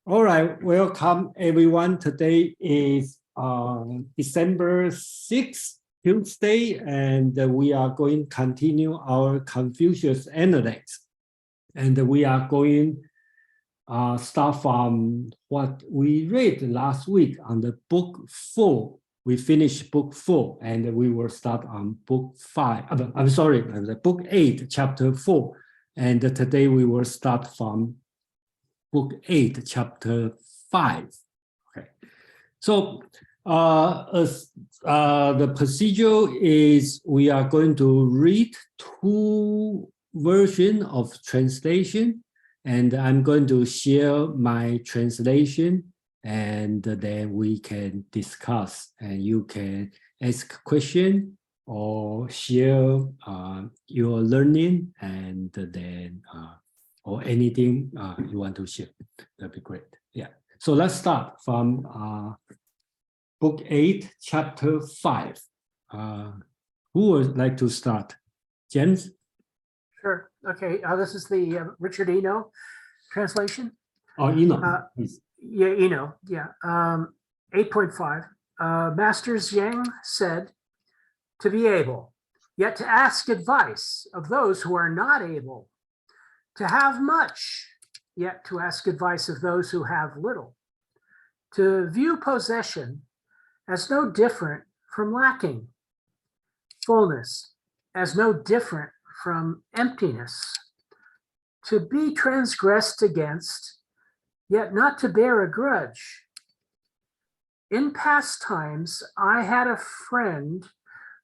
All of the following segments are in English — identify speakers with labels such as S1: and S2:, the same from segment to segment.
S1: All right, welcome everyone. Today is December 6th, Tuesday, and we are going to continue our Confucius Analects. And we are going start from what we read last week on the book 4. We finished book 4, and we will start on book 5. I'm sorry, the book 8, chapter 4. And today we will start from book 8, chapter 5. Okay, so the procedure is we are going to read two versions of translation, and I'm going to share my translation, and then we can discuss, and you can ask question or share your learning, and then or anything you want to share. That'd be great. Yeah. So let's start from book 8, chapter 5. Who would like to start? James?
S2: Sure. Okay. This is the Richard Eno translation.
S1: Oh, Eno, please.
S2: Yeah, Eno. Yeah. 8.5. Master Zhang said, to be able, yet to ask advice of those who are not able, to have much, yet to ask advice of those who have little, to view possession as no different from lacking, fullness as no different from emptiness, to be transgressed against, yet not to bear a grudge. In past times, I had a friend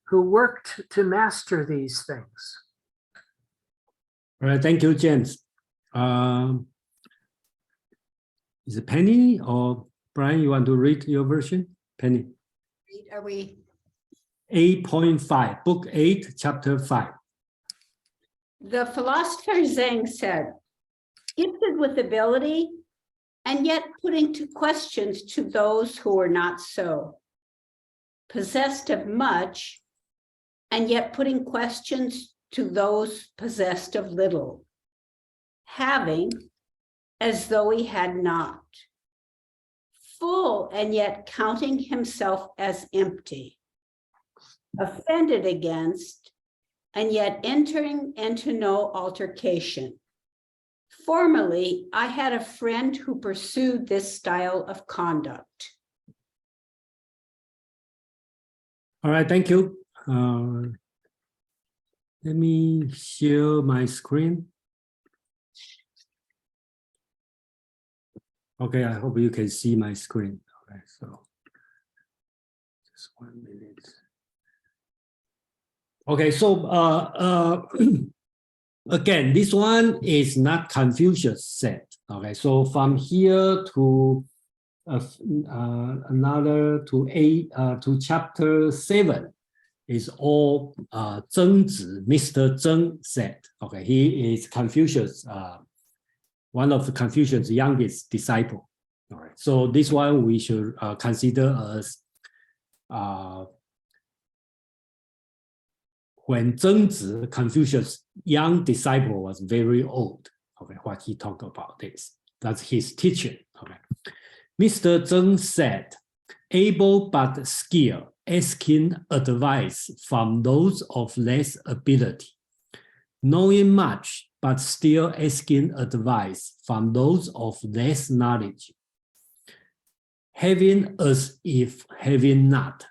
S2: who worked to master these things.
S1: All right, thank you, James. Is it Penny or Brian? You want to read your version? Penny.
S3: Are we?
S1: 8.5, book 8, chapter 5.
S3: The philosopher Zhang said, gifted with ability, and yet putting to questions to those who are not so. Possessed of much, and yet putting questions to those possessed of little, having as though he had not, full and yet counting himself as empty, offended against and yet entering into no altercation. Formerly, I had a friend who pursued this style of conduct.
S1: All right, thank you. Let me share my screen. Okay, I hope you can see my screen. Okay, so just 1 minute. Okay, so again, this one is not Confucius said. Okay, so from here to another to chapter 7 is all Zheng, Mr. Zheng said. Okay, he is Confucius, one of Confucius' youngest disciple. All right, so this one we should consider as when Zheng, Confucius' young disciple, was very old. Okay, what he talked about this. That's his teaching. Okay, Mr. Zheng said, able but skilled, asking advice from those of less ability, knowing much, but still asking advice from those of less knowledge, having as if having not,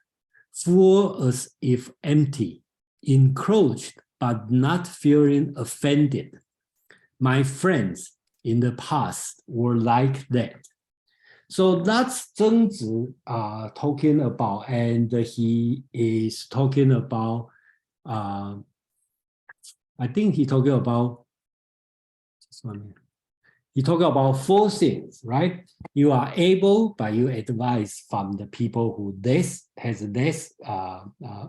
S1: full as if empty, encroached, but not feeling offended. My friends in the past were like that. So that's Zheng talking about, and he is talking about, I think he talking about, he talking about 4 things, right? You are able, but you advise from the people who has less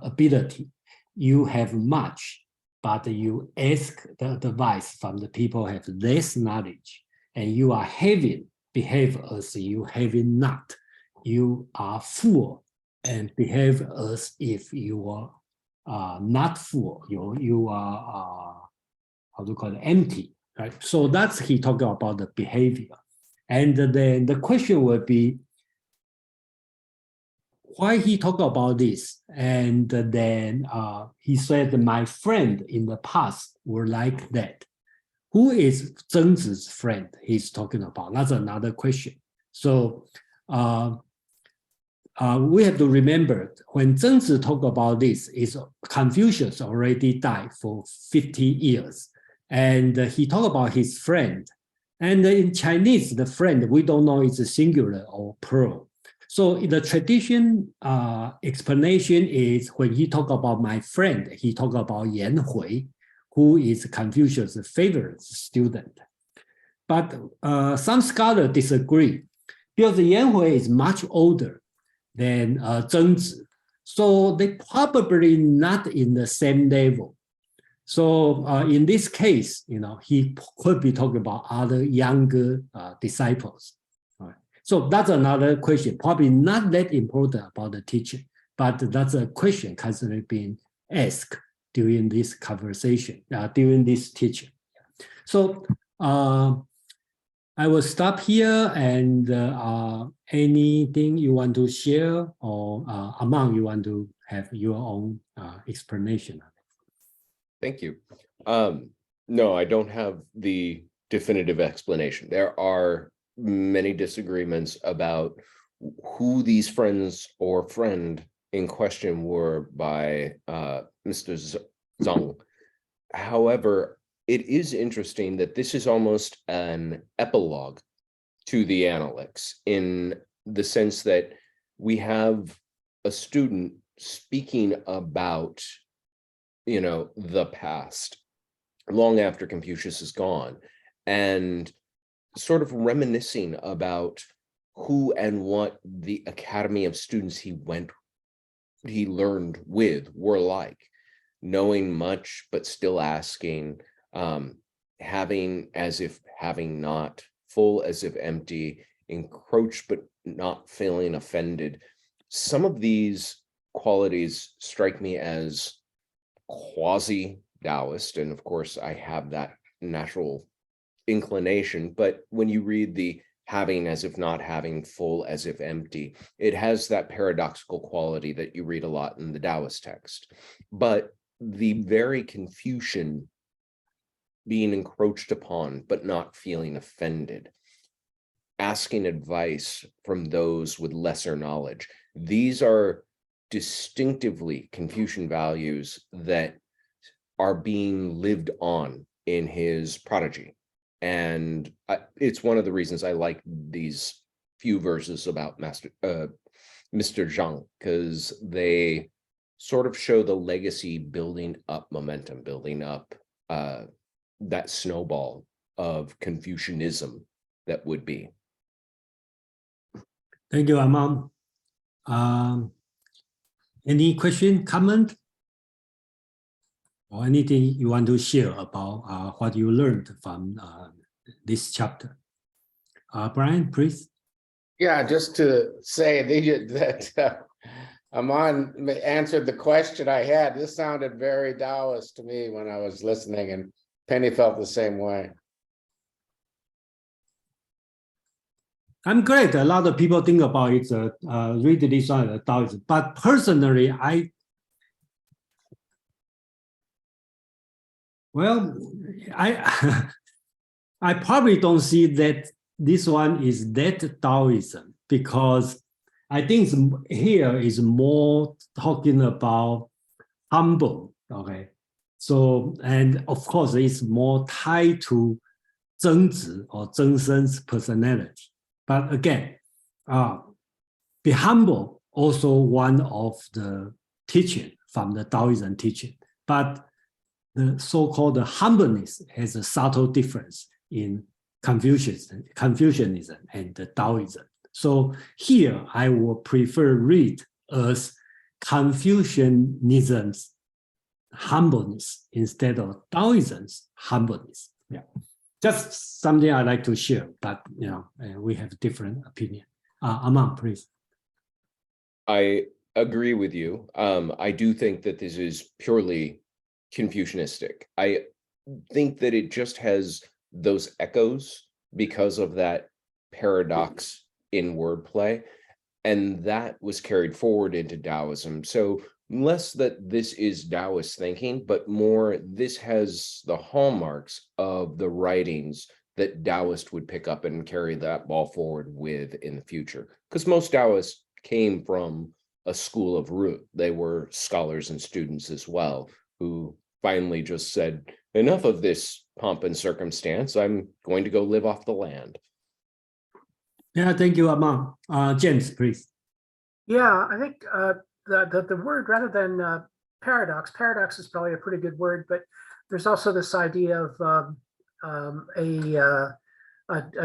S1: ability. You have much, but you ask the advice from the people who have less knowledge, and you are having, behave as you having not. You are full and behave as if you are not full. You are how to call it, empty, right? So that's he talking about the behavior. And then the question would be, why he talk about this? And then he said, my friend in the past were like that. Who is Zhengzi's friend he's talking about? That's another question. So we have to remember, when Zhengzi talk about this, is Confucius already died for 50 years. And he talked about his friend. And in Chinese, the friend, we don't know it's a singular or plural. So the tradition explanation is when he talk about my friend, he talk about Yan Hui, who is Confucius' favorite student. But some scholars disagree because Yan Hui is much older than Zhengzi. So they probably not in the same level. So in this case, he could be talking about other younger disciples. All right. So that's another question, probably not that important about the teaching, but that's a question constantly being asked during this conversation, during this teaching. So I will stop here, and anything you want to share, or Amang, you want to have your own explanation?
S4: Thank you. No, I don't have the definitive explanation. There are many disagreements about who these friends or friend in question were by Mr. Zhang. However, it is interesting that this is almost an epilogue to the Analects, in the sense that we have a student speaking about the past long after Confucius is gone, and sort of reminiscing about who and what the academy of students he learned with were like, knowing much but still asking, having as if having not, full as if empty, encroached but not feeling offended. Some of these qualities strike me as quasi-Taoist, and of course I have that natural inclination, but when you read the having as if not having, full as if empty, it has that paradoxical quality that you read a lot in the Taoist text. But the very Confucian being encroached upon but not feeling offended, asking advice from those with lesser knowledge, these are distinctively Confucian values that are being lived on in his prodigy. And it's one of the reasons I like these few verses about Mr. Zhang, because they sort of show the legacy building up momentum, building up that snowball of Confucianism that would be.
S1: Thank you, Amang. Any question, comment, or anything you want to share about what you learned from this chapter? Brian, please.
S5: Yeah, just to say that Aman answered the question I had. This sounded very Taoist to me when I was listening, and Penny felt the same way.
S1: I'm glad a lot of people think about it, read this one as Taoism. But personally, I probably don't see that this one is that Taoism, because I think here is more talking about humble, okay? So, and of course, it's more tied to Zhengzi or Zhengzhen's personality. But again, be humble, also one of the teaching from the Taoism teaching. But the so-called humbleness has a subtle difference in Confucianism and the Taoism. So here I would prefer read as Confucianism's humbleness instead of Taoism's humbleness. Yeah, just something I like to share, but we have different opinion. Amang, please.
S4: I agree with you. I do think that this is purely Confucianistic. I think that it just has those echoes because of that paradox in wordplay, and that was carried forward into Taoism. So less that this is Taoist thinking, but more this has the hallmarks of the writings that Taoists would pick up and carry that ball forward with in the future. Because most Taoists came from a school of root. They were scholars and students as well, who finally just said, enough of this pomp and circumstance. I'm going to go live off the land.
S1: Yeah, thank you, Amon. James, please.
S2: Yeah, I think the word, rather than paradox is probably a pretty good word, but there's also this idea of a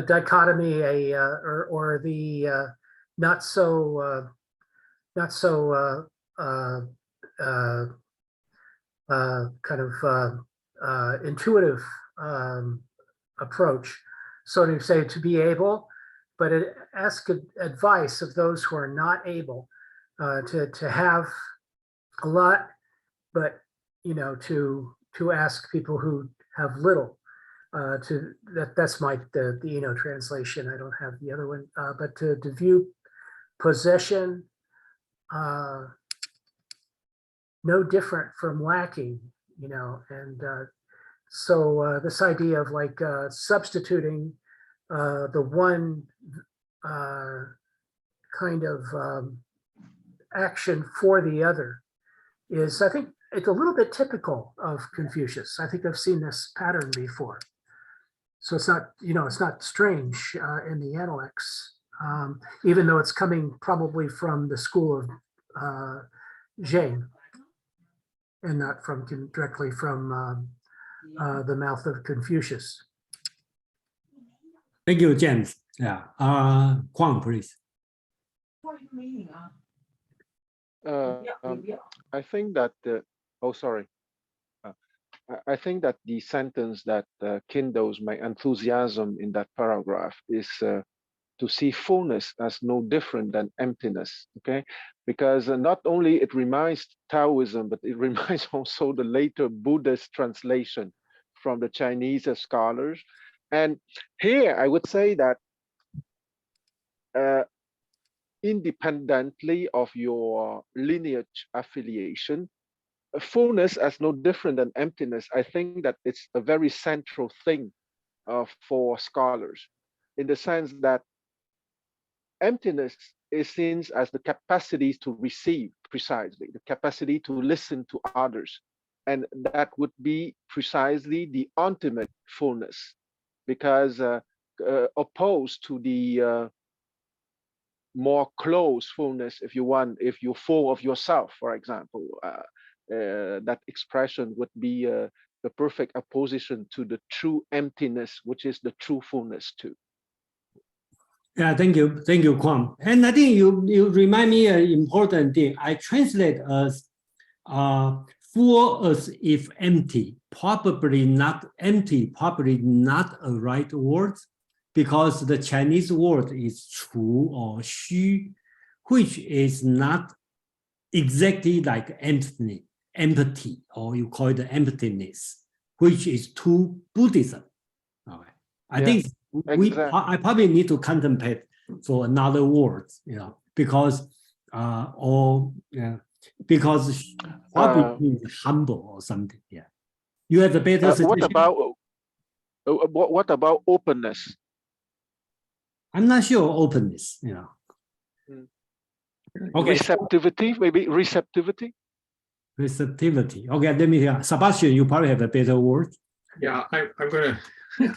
S2: dichotomy, or the not so kind of intuitive approach. So to say, to be able, but it asks advice of those who are not able, to have a lot, but to ask people who have little. That's the translation. I don't have the other one, but to view possession no different from lacking, and so this idea of like substituting the one kind of action for the other is, I think, it's a little bit typical of Confucius. I think I've seen this pattern before. So it's not, it's not strange in the Analects, even though it's coming probably from the school of Zheng and not directly from the mouth of Confucius.
S1: Thank you, James. Yeah. Kwang, please.
S6: I think that I think that the sentence that kindles my enthusiasm in that paragraph is to see fullness as no different than emptiness. Okay, because not only it reminds Taoism, but it reminds also the later Buddhist translation from the Chinese scholars. And here I would say that independently of your lineage affiliation, fullness as no different than emptiness, I think that it's a very central thing for scholars, in the sense that emptiness is seen as the capacity to receive, precisely, the capacity to listen to others. And that would be precisely the ultimate fullness, because opposed to the more close fullness, if you want, if you're full of yourself, for example, that expression would be the perfect opposition to the true emptiness, which is the true fullness too.
S1: Yeah, thank you, Kwang. And I think you remind me an important thing. I translate as full as if empty. Probably not empty, probably not a right word, because the Chinese word is 除 or 虚, which is not exactly like empty, or you call it emptiness, which is to Buddhism. Okay. I think I probably need to contemplate for another word, because because probably means humble or something. Yeah, you have a better suggestion.
S6: What about openness?
S1: I'm not sure openness. Okay.
S6: Receptivity, maybe receptivity.
S1: Receptivity. Okay, let me hear. Sebastian, you probably have a better word.
S7: Yeah, I'm gonna I'm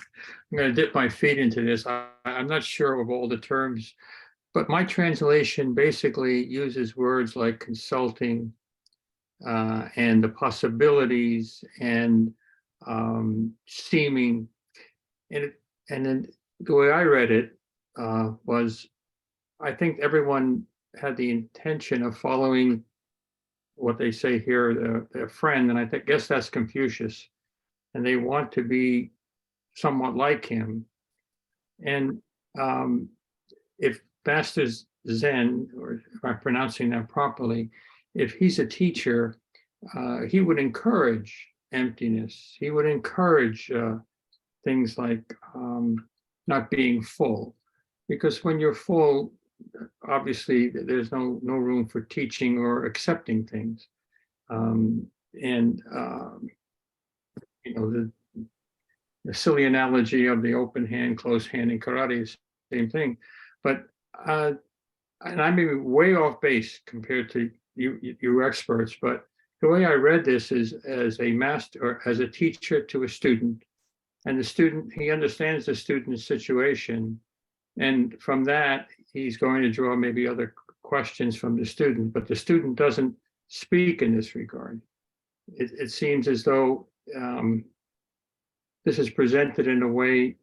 S7: gonna dip my feet into this. I'm not sure of all the terms, but my translation basically uses words like consulting and the possibilities and seeming, and then the way I read it was, I think everyone had the intention of following what they say here, their friend, and I guess that's Confucius, and they want to be somewhat like him. And if Master Zen, or if I'm pronouncing that properly, if he's a teacher, he would encourage emptiness. He would encourage things like not being full. because when you're full, obviously there's no room for teaching or accepting things. You know, the silly analogy of the open hand, closed hand in karate is the same thing. But and I may be way off base compared to you experts, but the way I read this is as a master or as a teacher to a student, and the student, he understands the student's situation, and from that he's going to draw maybe other questions from the student, but the student doesn't speak in this regard. It seems as though this is presented in a way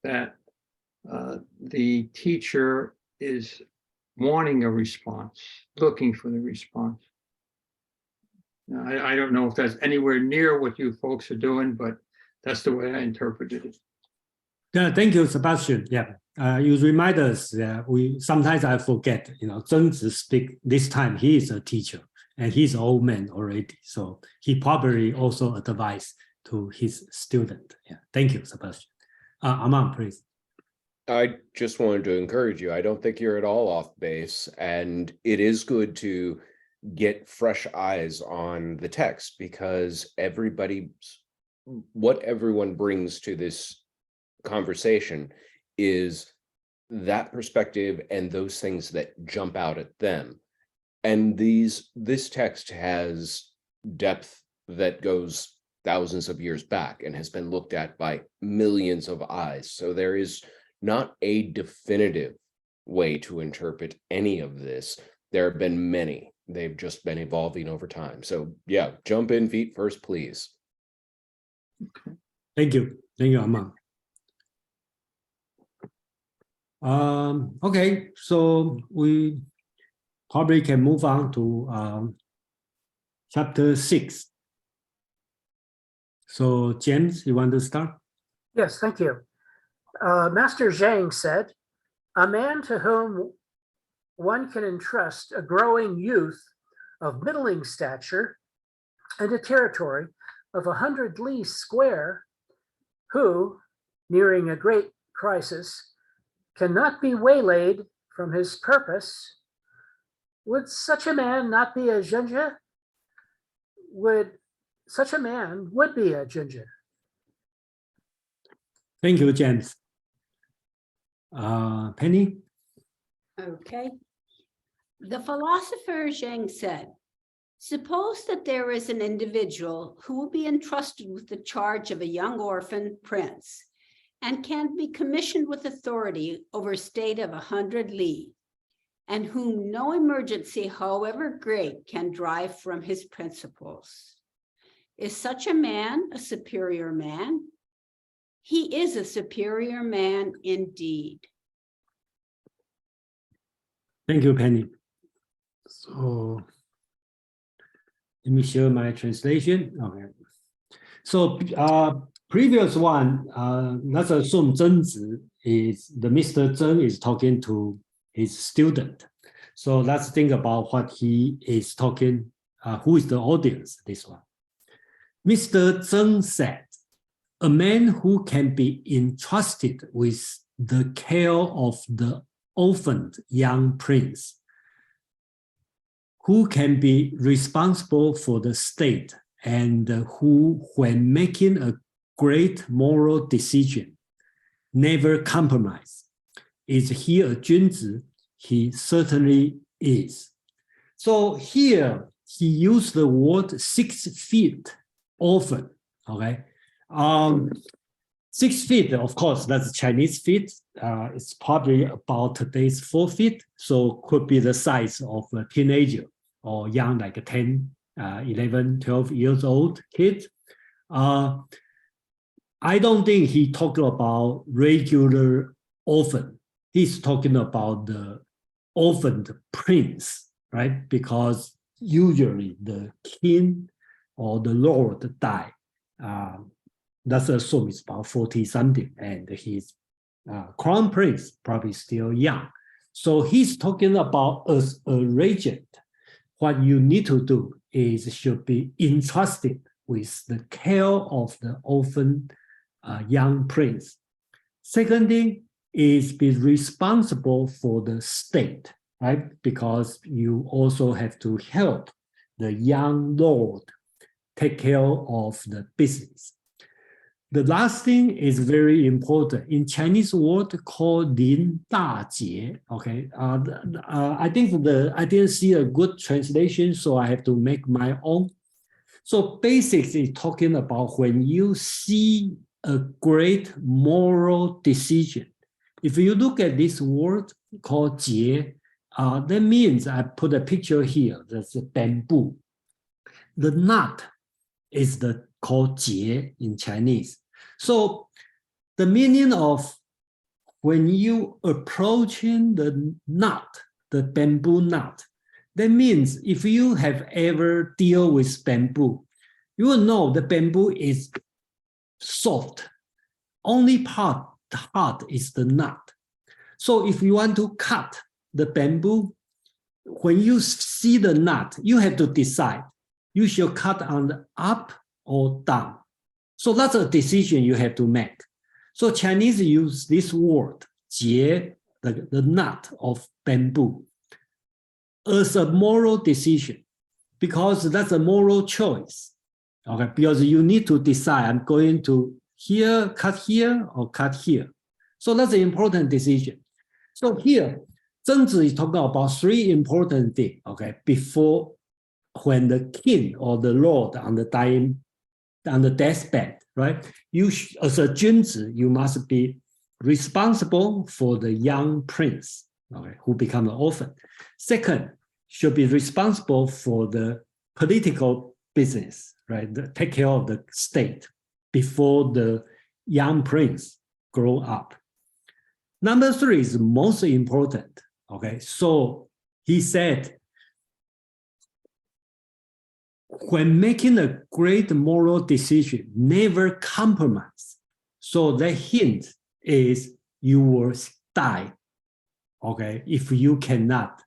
S7: that the teacher is wanting a response, looking for the response. I don't know if that's anywhere near what you folks are doing, but that's the way I interpreted it.
S1: Yeah, thank you, Sebastian. Yeah, you remind us that sometimes I forget, Zheng Zi speak this time, he is a teacher and he's an old man already. So he probably also advised to his student. Yeah, thank you, Sebastian. Aman, please.
S4: I just wanted to encourage you. I don't think you're at all off base, and it is good to get fresh eyes on the text, because what everyone brings to this conversation is that perspective and those things that jump out at them. And this text has depth that goes thousands of years back and has been looked at by millions of eyes. So there is not a definitive way to interpret any of this. There have been many. They've just been evolving over time. So yeah, jump in feet first, please.
S1: Thank you. Thank you, Aman. Okay, so we probably can move on to chapter 6. So James, you want to start?
S2: Yes, thank you. Master Zhang said, "A man to whom one can entrust a growing youth of middling stature and a territory of 100 li square, who, nearing a great crisis, cannot be waylaid from his purpose, would such a man not be a zhenzhe? Such a man would be a zhenzhe."
S1: Thank you, James. Penny?
S3: Okay. The philosopher Zhang said, suppose that there is an individual who will be entrusted with the charge of a young orphan prince and can be commissioned with authority over a state of 100 li, and whom no emergency, however great, can drive from his principles. Is such a man a superior man? He is a superior man indeed.
S1: Thank you, Penny. So let me share my translation. Okay. So previous one, let's assume Zheng Zi is the Mr. Zheng is talking to his student. So let's think about what he is talking, who is the audience, this one. Mr. Zheng said, a man who can be entrusted with the care of the orphaned young prince, who can be responsible for the state, and who, when making a great moral decision, never compromise. Is he a Junzi? He certainly is. So here he used the word 6 feet orphan, okay? 6 feet, of course, that's Chinese feet. It's probably about today's 4 feet, so could be the size of a teenager or young, like a 10, 11, 12 years old kid. I don't think he talked about regular orphan. He's talking about the orphaned prince, right? Because usually the king or the lord die. Let's assume it's about 40 something, and his crown prince probably still young. So he's talking about as a regent, what you need to do is should be entrusted with the care of the orphan young prince. Secondly, is be responsible for the state, right? Because you also have to help the young lord take care of the business. The last thing is very important. In Chinese word called 临大节, okay? I think I didn't see a good translation, so I have to make my own. So basically talking about when you see a great moral decision. If you look at this word called 节, that means I put a picture here. That's a bamboo. The knot is called 节 in Chinese. So the meaning of when you approaching the knot, the bamboo knot, that means if you have ever deal with bamboo, you will know the bamboo is soft. Only part hard is the knot. So if you want to cut the bamboo, when you see the knot, you have to decide you should cut on the up or down. So that's a decision you have to make. So Chinese use this word, 节, the knot of bamboo, as a moral decision, because that's a moral choice. Okay, because you need to decide, I'm going to cut here or cut here. So that's an important decision. So here, Zhengzi is talking about three important things, okay, before when the king or the lord on the deathbed, right? You as a Junzi, you must be responsible for the young prince, okay, who become an orphan. Second, should be responsible for the political business, right? Take care of the state before the young prince grow up. Number three is most important, okay? So he said, when making a great moral decision, never compromise. So the hint is you will die, okay, if you cannot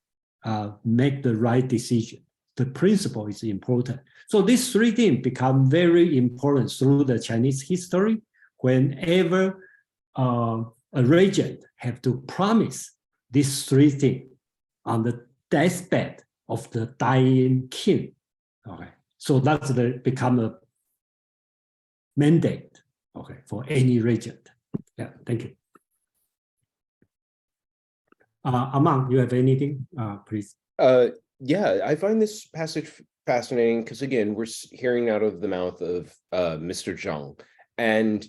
S1: make the right decision. The principle is important. So these three things become very important through the Chinese history. Whenever a regent have to promise these three things on the deathbed of the dying king. Okay, so that's become a mandate, okay, for any regent. Yeah, thank you. Amang, you have anything, please?
S4: Yeah, I find this passage fascinating because, again, we're hearing out of the mouth of Mr. Zhang. And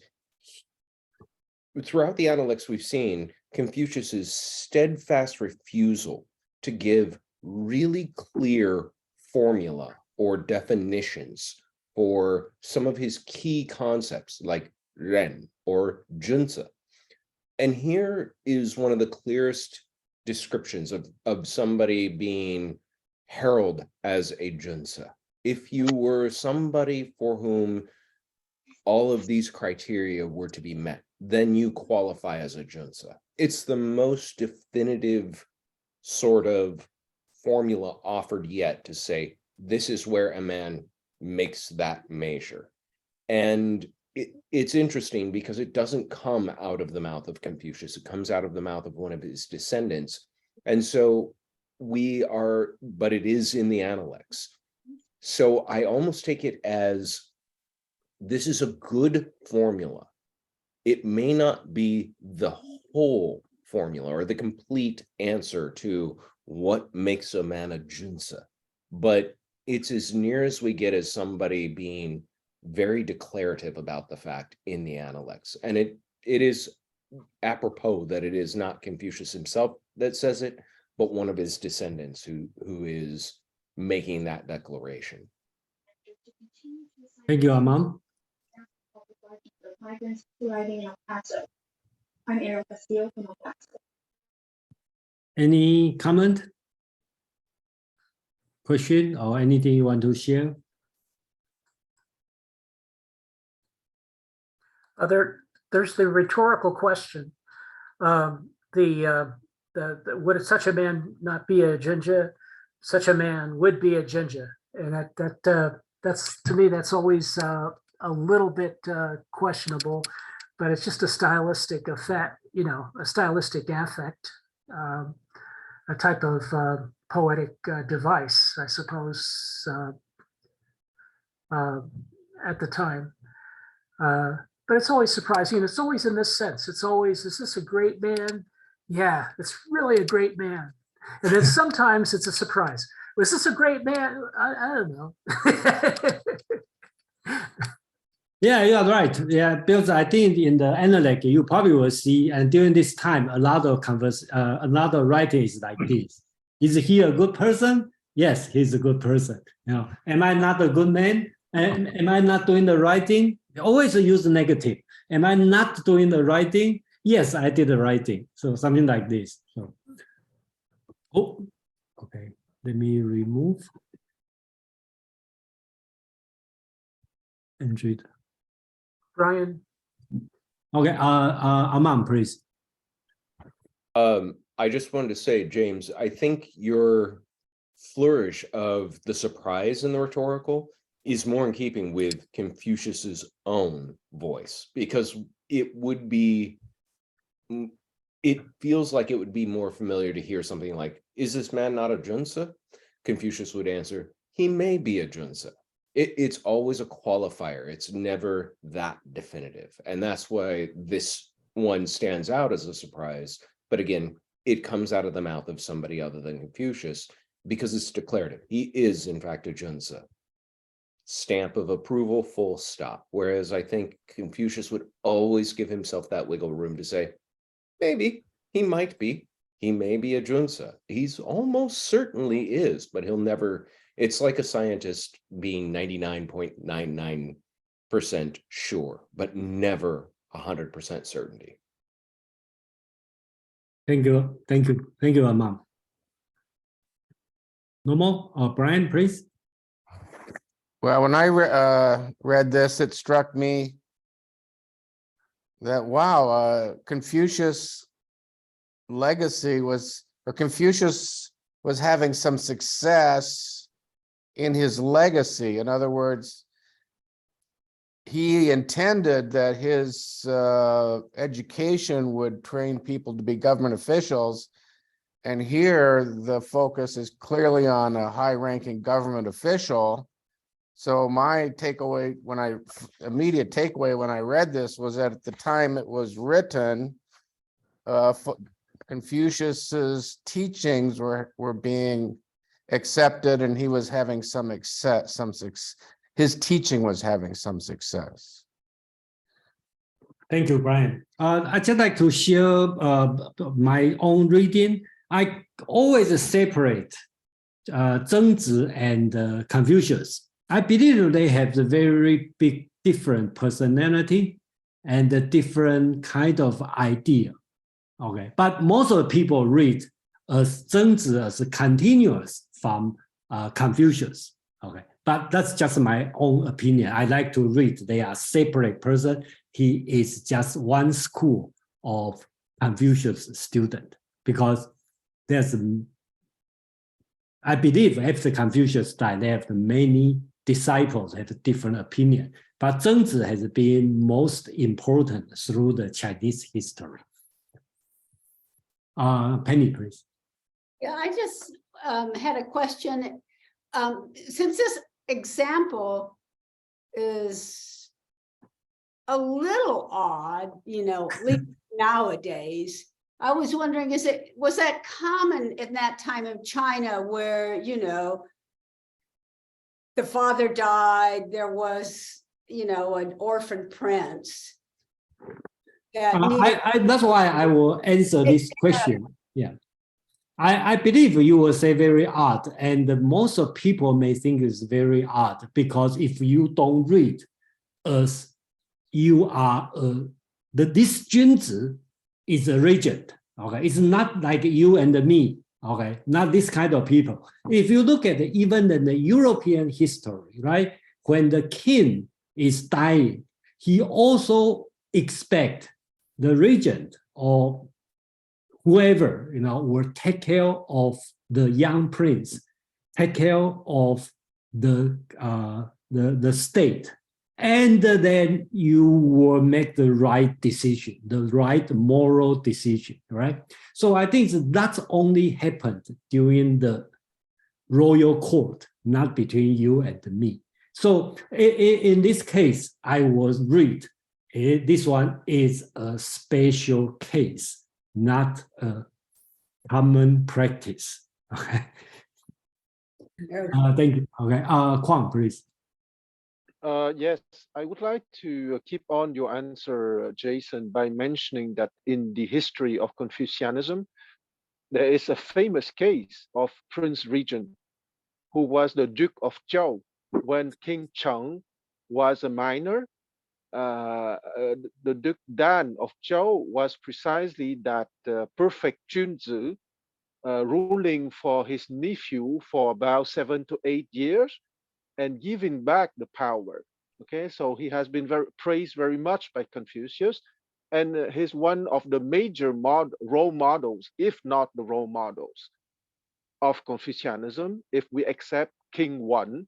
S4: throughout the Analects we've seen Confucius's steadfast refusal to give really clear formula or definitions for some of his key concepts like ren or junzi. And here is one of the clearest descriptions of somebody being heralded as a junzi. If you were somebody for whom all of these criteria were to be met, then you qualify as a junzi. It's the most definitive sort of formula offered yet to say, this is where a man makes that measure. And it's interesting because it doesn't come out of the mouth of Confucius. It comes out of the mouth of one of his descendants. And so but it is in the Analects. So I almost take it as this is a good formula. It may not be the whole formula or the complete answer to what makes a man a junzi, but it's as near as we get as somebody being very declarative about the fact in the Analects. And it is apropos that it is not Confucius himself that says it, but one of his descendants who is making that declaration.
S1: Thank you, Amang. Any comment, question, or anything you want to share?
S2: There's the rhetorical question. Would such a man not be a jinja? Such a man would be a jinja, and that's to me that's always a little bit questionable. but it's just a stylistic effect, a stylistic affect, a type of poetic device, I suppose, at the time. But it's always surprising. It's always in this sense. It's always, is this a great man? Yeah, it's really a great man. And then sometimes it's a surprise. Was this a great man? I don't know.
S1: Yeah, you are right. Yeah, because I think in the Analect, you probably will see, and during this time, a lot of writings like this. Is he a good person? Yes, he's a good person. Am I not a good man? Am I not doing the right thing? Always use the negative. Am I not doing the right thing? Yes, I did the right thing. So something like this. So, oh, okay. Let me remove and read.
S2: Brian?
S1: Okay, Aman, please.
S4: I just wanted to say, James, I think your flourish of the surprise in the rhetorical is more in keeping with Confucius's own voice, because it feels like it would be more familiar to hear something like, is this man not a junsa? Confucius would answer, he may be a junsa. It's always a qualifier. It's never that definitive. And that's why this one stands out as a surprise. But again, it comes out of the mouth of somebody other than Confucius because it's declarative. He is, in fact, a junsa. Stamp of approval, full stop. Whereas I think Confucius would always give himself that wiggle room to say, maybe, he might be, he may be a junsa. He's almost certainly is, but he'll never, it's like a scientist being 99.99% sure, but never 100% certainty.
S1: Thank you, Aman. No more? Brian, please.
S5: Well, when I read this, it struck me that, wow, Confucius' legacy was, or Confucius was having some success in his legacy. In other words, he intended that his education would train people to be government officials. And here the focus is clearly on a high-ranking government official. So my takeaway, immediate takeaway when I read this was that at the time it was written, Confucius's teachings were being accepted, and he was having some success. His teaching was having some success.
S1: Thank you, Brian. I'd just like to share my own reading. I always separate Zhengzi and Confucius. I believe they have a very big different personality and a different kind of idea. Okay, but most of the people read as Zhengzi as continuous from Confucius. Okay, but that's just my own opinion. I like to read they are separate person. He is just one school of Confucius student, because there's, I believe after Confucius died, they have many disciples have a different opinion, but Zhengzi has been most important through the Chinese history. Penny, please.
S3: Yeah, I just had a question. Since this example is a little odd, at least nowadays, I was wondering, was that common in that time of China where, the father died, there was, an orphan prince?
S1: That's why I will answer this question. Yeah. I believe you will say very odd, and most of people may think it's very odd, because if you don't read as you are this Junzi is a regent. Okay, it's not like you and me. Okay, not this kind of people. If you look at even in the European history, right, when the king is dying, he also expect the regent or whoever will take care of the young prince, take care of the state, and then you will make the right decision, the right moral decision, right? So I think that's only happened during the royal court, not between you and me. So in this case, I was read, this one is a special case, not a common practice. Okay. Thank you. Okay. Kwang, please.
S6: Yes, I would like to keep on your answer, Jason, by mentioning that in the history of Confucianism, there is a famous case of Prince Regent, who was the Duke of Zhou when King Cheng was a minor. The Duke Dan of Zhou was precisely that perfect Junzi, ruling for his nephew for about 7 to 8 years and giving back the power. Okay, so he has been praised very much by Confucius, and he's one of the major role models, if not the role models, of Confucianism, if we accept King Wan,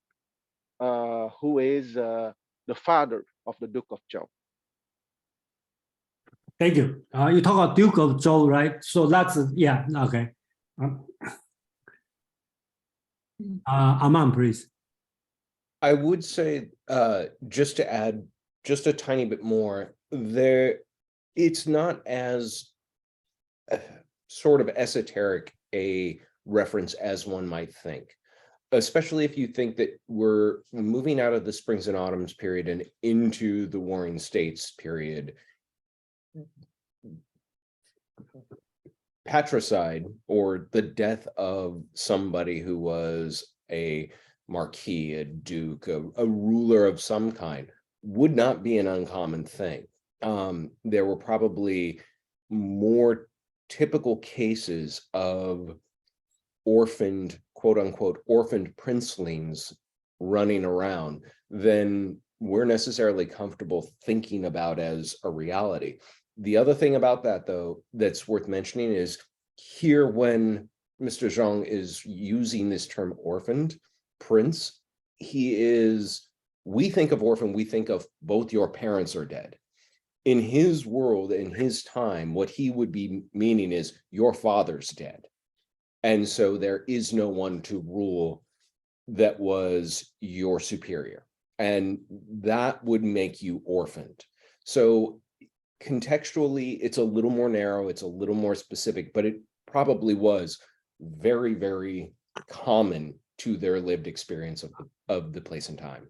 S6: who is the father of the Duke of Zhou.
S1: Thank you. You talk about Duke of Zhou, right? So that's, yeah, okay. Aman, please.
S4: I would say, just to add just a tiny bit more, it's not as sort of esoteric a reference as one might think, especially if you think that we're moving out of the Springs and Autumns period and into the Warring States period. Patricide, or the death of somebody who was a marquis, a duke, a ruler of some kind, would not be an uncommon thing. There were probably more typical cases of orphaned, quote unquote, orphaned princelings running around than we're necessarily comfortable thinking about as a reality. The other thing about that, though, that's worth mentioning is here when Mr. Zhang is using this term orphaned prince, we think of orphan, we think of both your parents are dead. In his world, in his time, what he would be meaning is your father's dead. And so there is no one to rule that was your superior. And that would make you orphaned. So contextually, it's a little more narrow, it's a little more specific, but it probably was very, very common to their lived experience of the place and time.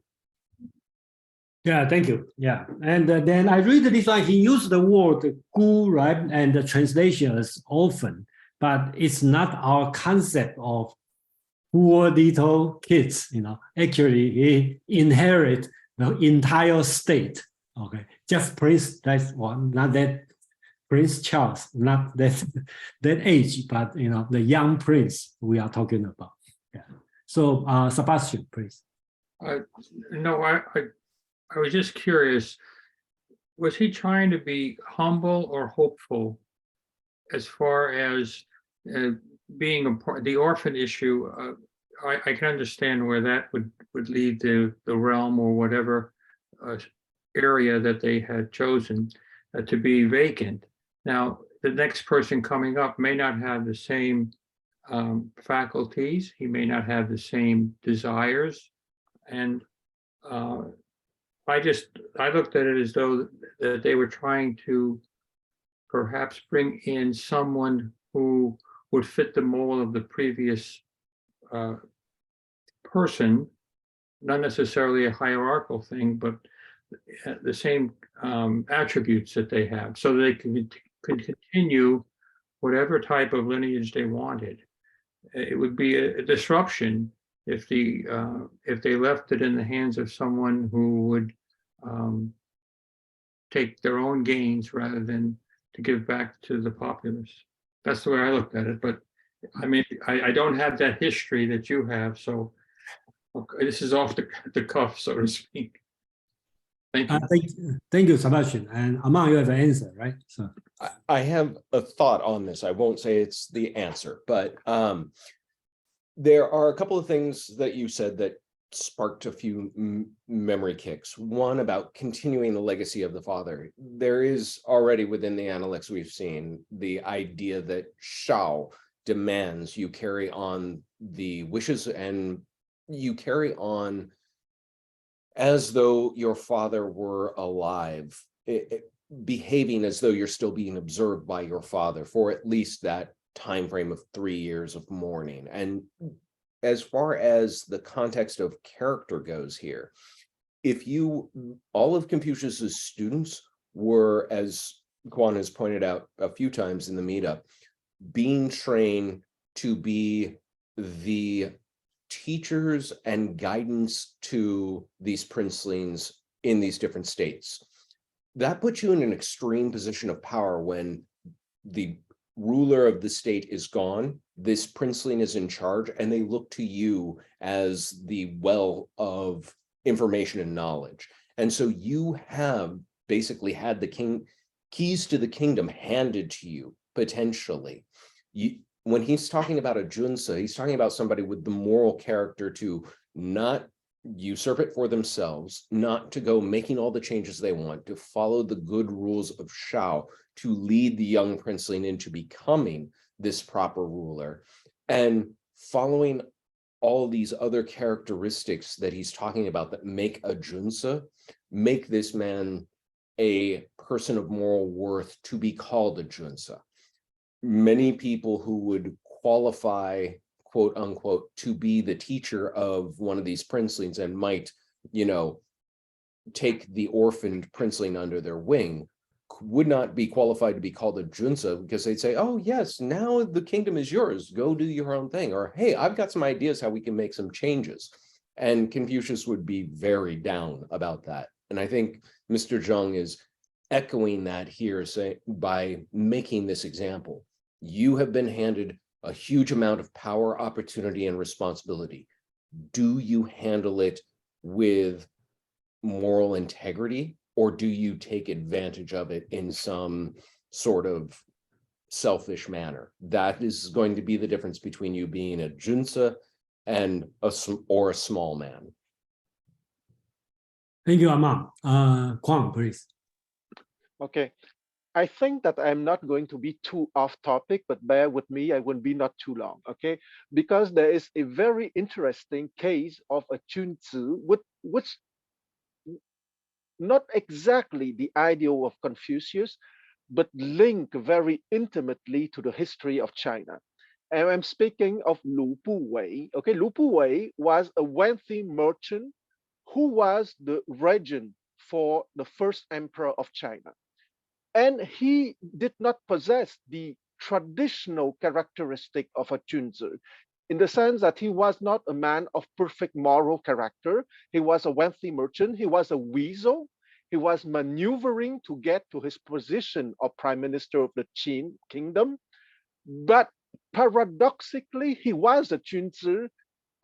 S1: Yeah, thank you. Yeah, and then I read this line, he used the word gu, right? And the translation is orphan, but it's not our concept of poor little kids, actually he inherit the entire state. Okay, just Prince, that's one, not that Prince Charles, not that age, but the young prince we are talking about. Yeah. So Sebastian, please.
S7: No, I was just curious, was he trying to be humble or hopeful as far as being a part, the orphan issue? I can understand where that would lead to the realm or whatever area that they had chosen to be vacant. Now, the next person coming up may not have the same faculties, he may not have the same desires, and I looked at it as though that they were trying to perhaps bring in someone who would fit the mold of the previous person, not necessarily a hierarchical thing, but the same attributes that they have, so they could continue whatever type of lineage they wanted. It would be a disruption if they left it in the hands of someone who would take their own gains rather than to give back to the populace. That's the way I looked at it. But I mean, I don't have that history that you have, so okay, this is off the cuff, so to speak. Thank you.
S1: Thank you, Sebastian. And Aman, you have an answer, right? So
S4: I have a thought on this. I won't say it's the answer, but there are a couple of things that you said that sparked a few memory kicks. One about continuing the legacy of the father. There is already within the Analects we've seen the idea that Shao demands you carry on the wishes and you carry on as though your father were alive, behaving as though you're still being observed by your father for at least that time frame of 3 years of mourning. And as far as the context of character goes here, if all of Confucius's students were, as Quan has pointed out a few times in the meetup, being trained to be the teachers and guidance to these princelings in these different states. That puts you in an extreme position of power when the ruler of the state is gone, this princeling is in charge, and they look to you as the well of information and knowledge. And so you have basically had the keys to the kingdom handed to you, potentially. When he's talking about a junsa, he's talking about somebody with the moral character to not usurp it for themselves, not to go making all the changes they want, to follow the good rules of Shao, to lead the young princeling into becoming this proper ruler, and following all these other characteristics that he's talking about that make a junsa, make this man a person of moral worth to be called a junsa. Many people who would qualify, quote unquote, to be the teacher of one of these princelings and might, take the orphaned princeling under their wing, would not be qualified to be called a junsa because they'd say, oh yes, now the kingdom is yours, go do your own thing. Or, hey, I've got some ideas how we can make some changes. And Confucius would be very down about that. And I think Mr. Zheng is echoing that here by making this example. You have been handed a huge amount of power, opportunity, and responsibility. Do you handle it with moral integrity, or do you take advantage of it in some sort of selfish manner? That is going to be the difference between you being a junsa and a small man.
S1: Thank you, Amam. Kwang, please.
S6: Okay. I think that I'm not going to be too off topic, but bear with me, I won't be not too long, okay? Because there is a very interesting case of a Junzi, which not exactly the ideal of Confucius, but link very intimately to the history of China. And I'm speaking of Lu Buwei. Okay, Lu Buwei was a wealthy merchant who was the regent for the first emperor of China. And he did not possess the traditional characteristic of a Junzi, in the sense that he was not a man of perfect moral character. He was a wealthy merchant. He was a weasel. He was maneuvering to get to his position of prime minister of the Qin kingdom. But paradoxically, he was a Junzi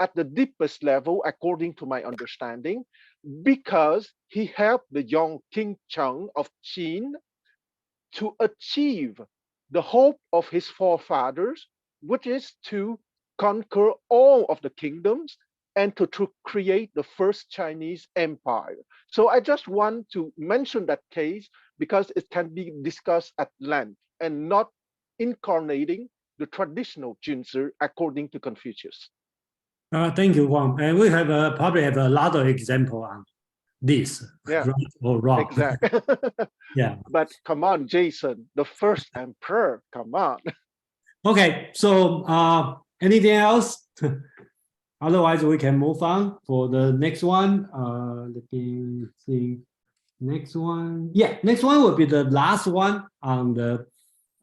S6: at the deepest level, according to my understanding, because he helped the young King Cheng of Qin to achieve the hope of his forefathers, which is to conquer all of the kingdoms and to create the first Chinese empire. So I just want to mention that case because it can be discussed at length and not incarnating the traditional Junzi according to Confucius.
S1: Thank you, Wang. And we have probably have a lot of example on this,
S6: Yeah,
S1: right or wrong.
S6: exactly.
S1: Yeah.
S6: But come on, Jason, the first emperor, come on.
S1: Okay, so anything else? Otherwise, we can move on for the next one. Let me see. Next one. Yeah, next one will be the last one on the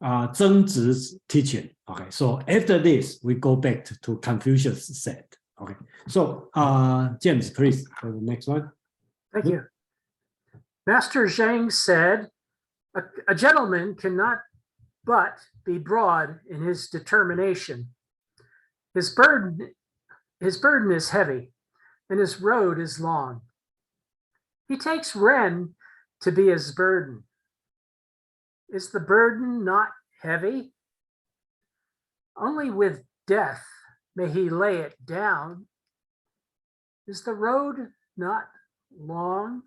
S1: Zheng Zi's teaching. Okay, so after this, we go back to Confucius said. Okay, so James, please, for the next one.
S2: Thank you. Master Zhang said, a gentleman cannot but be broad in his determination. His burden is heavy, and his road is long. He takes Ren to be his burden. Is the burden not heavy? Only with death may he lay it down. Is the road not long?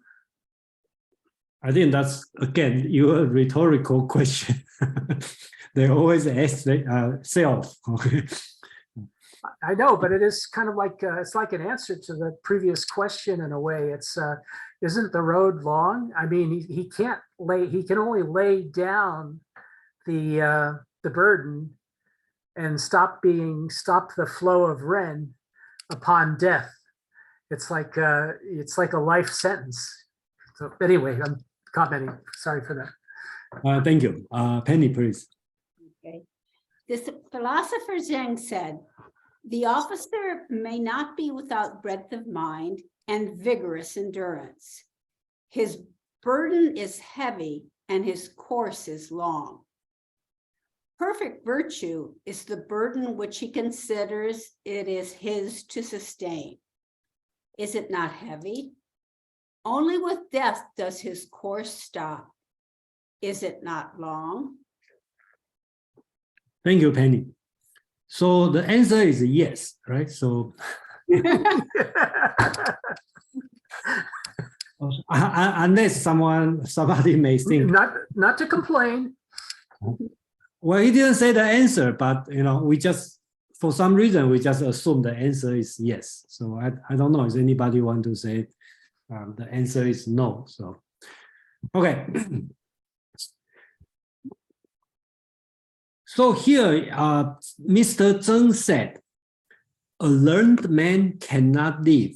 S1: I think that's, again, your rhetorical question. They always ask self. Okay.
S2: I know, but it is kind of like, it's like an answer to the previous question in a way. It's, isn't the road long? I mean, he can't lay, he can only lay down the burden and stop the flow of Ren upon death. It's like a life sentence. So anyway, I'm commenting. Sorry for that.
S1: Thank you. Penny, please.
S3: Okay. This philosopher Zhang said, the officer may not be without breadth of mind and vigorous endurance. His burden is heavy and his course is long. Perfect virtue is the burden which he considers it is his to sustain. Is it not heavy? Only with death does his course stop. Is it not long?
S1: Thank you, Penny. So the answer is yes, right? So unless somebody may think,
S2: not to complain.
S1: well, he didn't say the answer, but we just, for some reason, we just assume the answer is yes. So I don't know if anybody want to say the answer is no. So, okay. So here, Mr. Zheng said, a learned man cannot live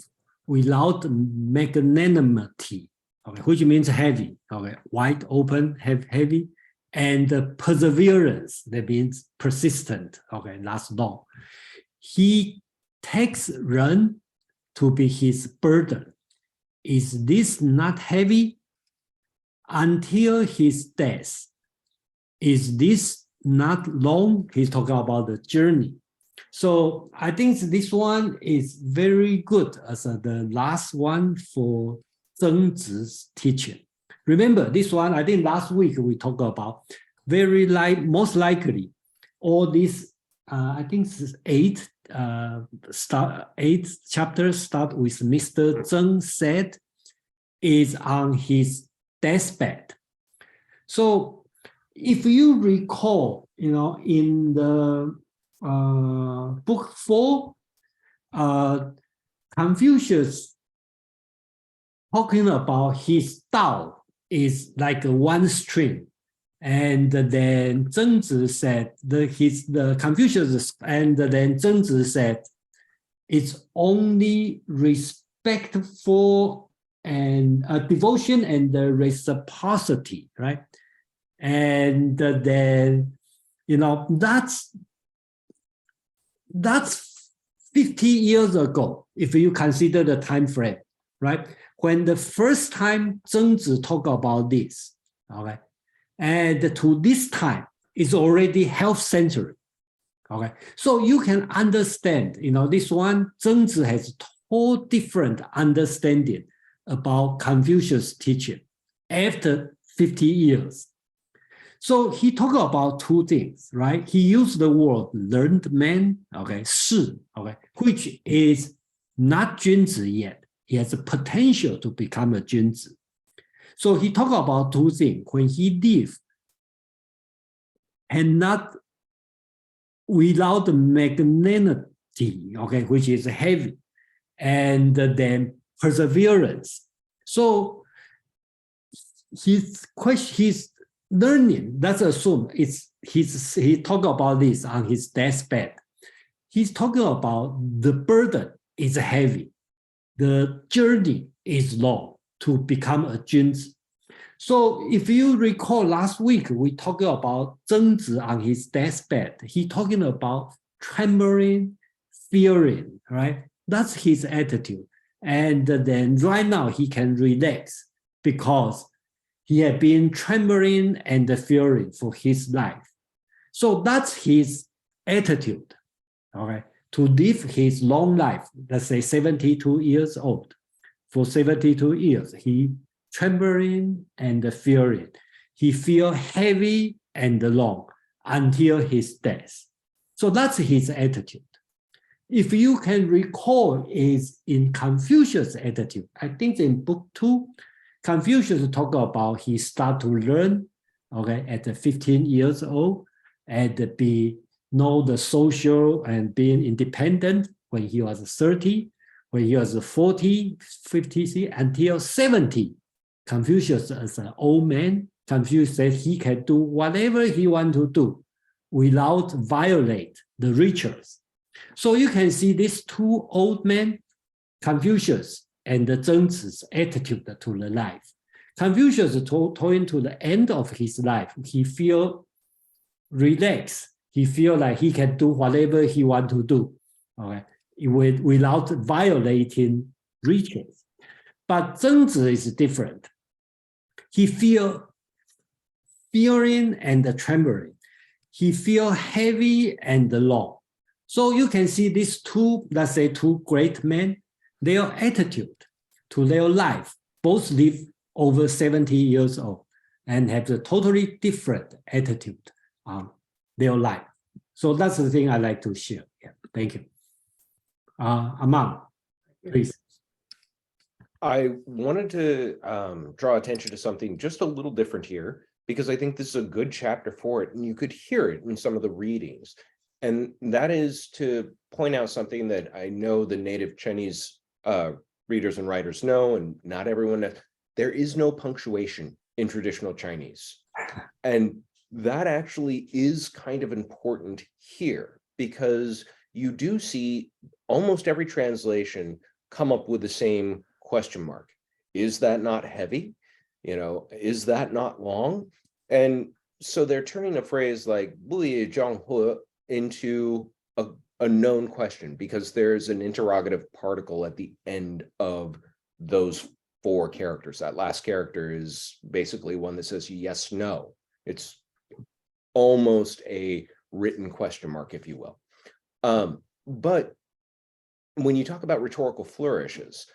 S1: without magnanimity, okay, which means heavy, okay, wide open, heavy, and perseverance, that means persistent, okay, last long. He takes Ren to be his burden. Is this not heavy? Until his death. Is this not long? He's talking about the journey. So I think this one is very good as the last one for Zheng Zi's teaching. Remember this one, I think last week we talked about most likely all these, I think it's 8 chapters start with Mr. Zheng said is on his deathbed. So if you recall, in the book 4, Confucius talking about his Tao is like one string, and then Zheng Zi said the Confucius, and then Zheng Zi said it's only respectful and devotion and the reciprocity, right? And then, that's 50 years ago, if you consider the time frame, right? When the first time Zheng Zi talked about this, okay? And to this time, it's already half century, okay? So you can understand, this one, Zheng Zi has whole different understanding about Confucius' teaching after 50 years. So he talked about two things, right? He used the word learned man, okay, 士, okay, which is not 君子 yet. He has a potential to become a 君子. So he talked about two things. When he lived, and not without magnanimity, okay, which is heavy, and then perseverance. So his learning, let's assume he talked about this on his deathbed. He's talking about the burden is heavy. The journey is long to become a 君子. So if you recall last week, we talked about Zheng Zi on his deathbed. He talking about trembling, fearing, right? That's his attitude. And then right now he can relax because he had been trembling and fearing for his life. So that's his attitude, okay, to live his long life, let's say 72 years old. For 72 years, he trembling and fearing. He feel heavy and long until his death. So that's his attitude. if you can recall, is in Confucius' attitude. I think in book 2, Confucius talk about he start to learn, okay, at the 15 years old, and know the social and being independent when he was 30, when he was 40, 50, until 70. Confucius, as an old man, Confucius said he can do whatever he want to do without violate the rituals. So you can see these two old men, Confucius and the Zhengzi's attitude to the life. Confucius toward to the end of his life, he feel relaxed. He feel like he can do whatever he want to do, okay, without violating rituals. But Zhengzi is different. He feel fearing and trembling. He feel heavy and long. So you can see these two, let's say two great men, their attitude to their life, both live over 70 years old and have a totally different attitude on their life. So that's the thing I like to share. Yeah, thank you. Aman, please.
S4: I wanted to draw attention to something just a little different here, because I think this is a good chapter for it, and you could hear it in some of the readings. And that is to point out something that I know the native Chinese readers and writers know, and not everyone knows. There is no punctuation in traditional Chinese. And that actually is kind of important here, because you do see almost every translation come up with the same question mark. Is that not heavy? You know, is that not long? And so they're turning a phrase like 不也将和 into a known question, because there's an interrogative particle at the end of those 4 characters. That last character is basically one that says yes, no. It's almost a written question mark, if you will. But when you talk about rhetorical flourishes,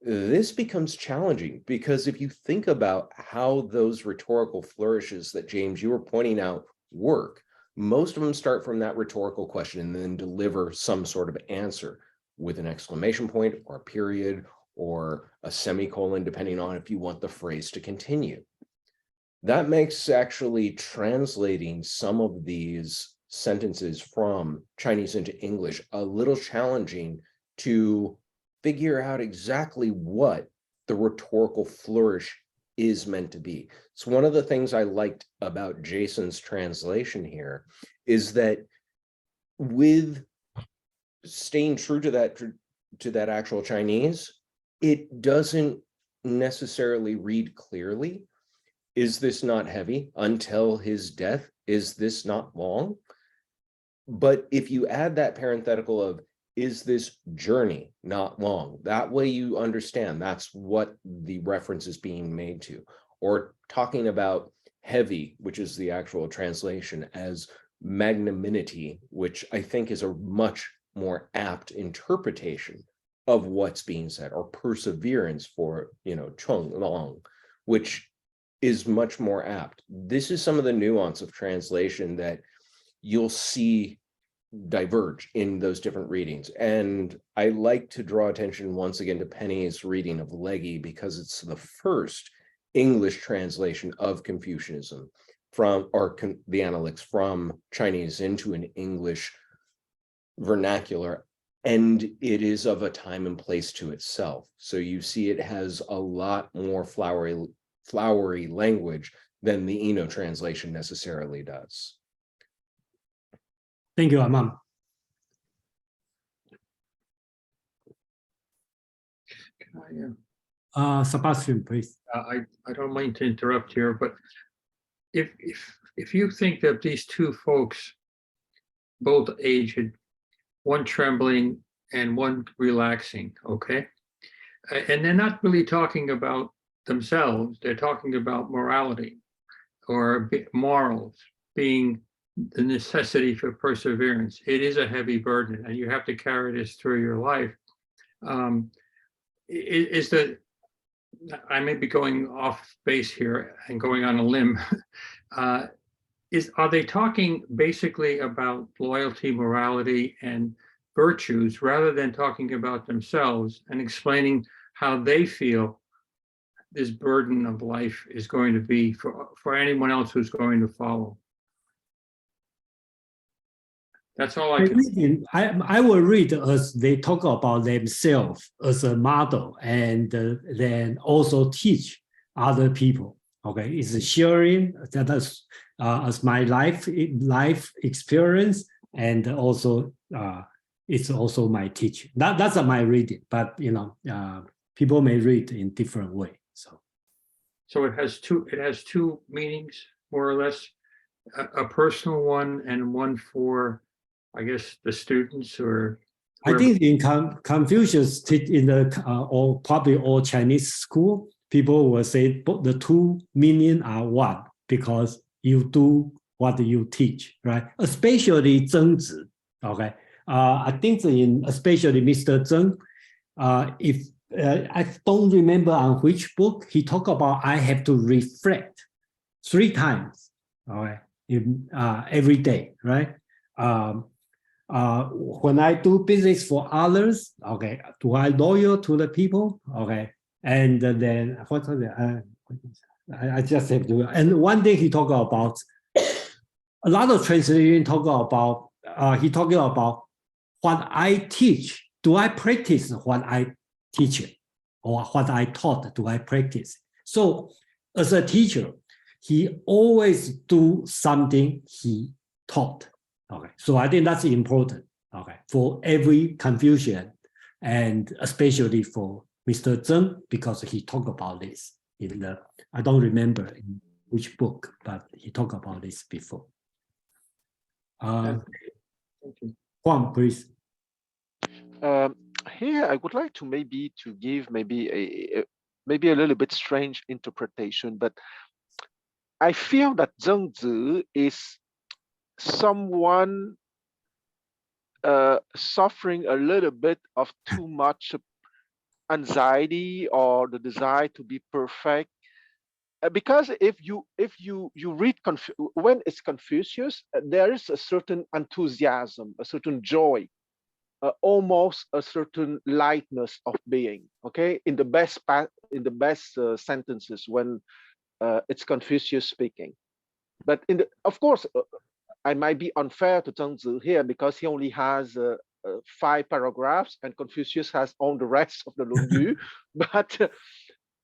S4: this becomes challenging, because if you think about how those rhetorical flourishes that, James, you were pointing out work, most of them start from that rhetorical question and then deliver some sort of answer with an exclamation point or a period or a semicolon, depending on if you want the phrase to continue. That makes actually translating some of these sentences from Chinese into English a little challenging to figure out exactly what the rhetorical flourish is meant to be. So one of the things I liked about Jason's translation here is that with staying true to that actual Chinese, it doesn't necessarily read clearly. Is this not heavy until his death? Is this not long? But if you add that parenthetical of, is this journey not long? That way you understand that's what the reference is being made to. Or talking about heavy, which is the actual translation, as magnanimity, which I think is a much more apt interpretation of what's being said, or perseverance for, Chung Long, which is much more apt. This is some of the nuance of translation that you'll see diverge in those different readings. And I like to draw attention once again to Penny's reading of Legge, because it's the first English translation of Confucianism from, or the Analects from Chinese into an English vernacular. And it is of a time and place to itself. So you see it has a lot more flowery language than the Eno translation necessarily does.
S1: Thank you, Aman. Sebastian, please.
S7: I don't mind to interrupt here, but if you think that these two folks, both aged, one trembling and one relaxing, okay, and they're not really talking about themselves, they're talking about morality or morals being the necessity for perseverance. It is a heavy burden, and you have to carry this through your life. Is that, I may be going off base here and going on a limb. Are they talking basically about loyalty, morality, and virtues rather than talking about themselves and explaining how they feel this burden of life is going to be for anyone else who's going to follow. That's all I can.
S1: I will read as they talk about themselves as a model, and then also teach other people. Okay, it's sharing that as my life experience, and also it's also my teaching. That's my reading, but people may read in different way.
S7: So it has two meanings, more or less, a personal one and one for, I guess, the students or.
S1: I think in Confucius in the or probably all Chinese school, people will say the two meaning are one, because you do what you teach, right? Especially Zhengzi. Okay, I think especially Mr. Zheng, if I don't remember on which book he talked about, I have to reflect 3 times, okay, every day, right? When I do business for others, okay, do I loyal to the people? Okay, and then what was it? I just have to. And one day he talked about a lot of translation talk about. He talking about what I teach. Do I practice what I teach, or what I taught? Do I practice? So as a teacher, he always do something he taught. Okay, so I think that's important. Okay, for every Confucian, and especially for Mr. Zheng, because he talked about this in the, I don't remember in which book, but he talked about this before. Juan, please.
S6: Here, I would like to give a little bit strange interpretation, but I feel that Zhengzi is someone suffering a little bit of too much anxiety or the desire to be perfect. Because if you read when it's Confucius, there is a certain enthusiasm, a certain joy, almost a certain lightness of being. Okay, in the best sentences when it's Confucius speaking. But of course, I might be unfair to Zhengzi here because he only has 5 paragraphs and Confucius has all the rest of the Lunyu. But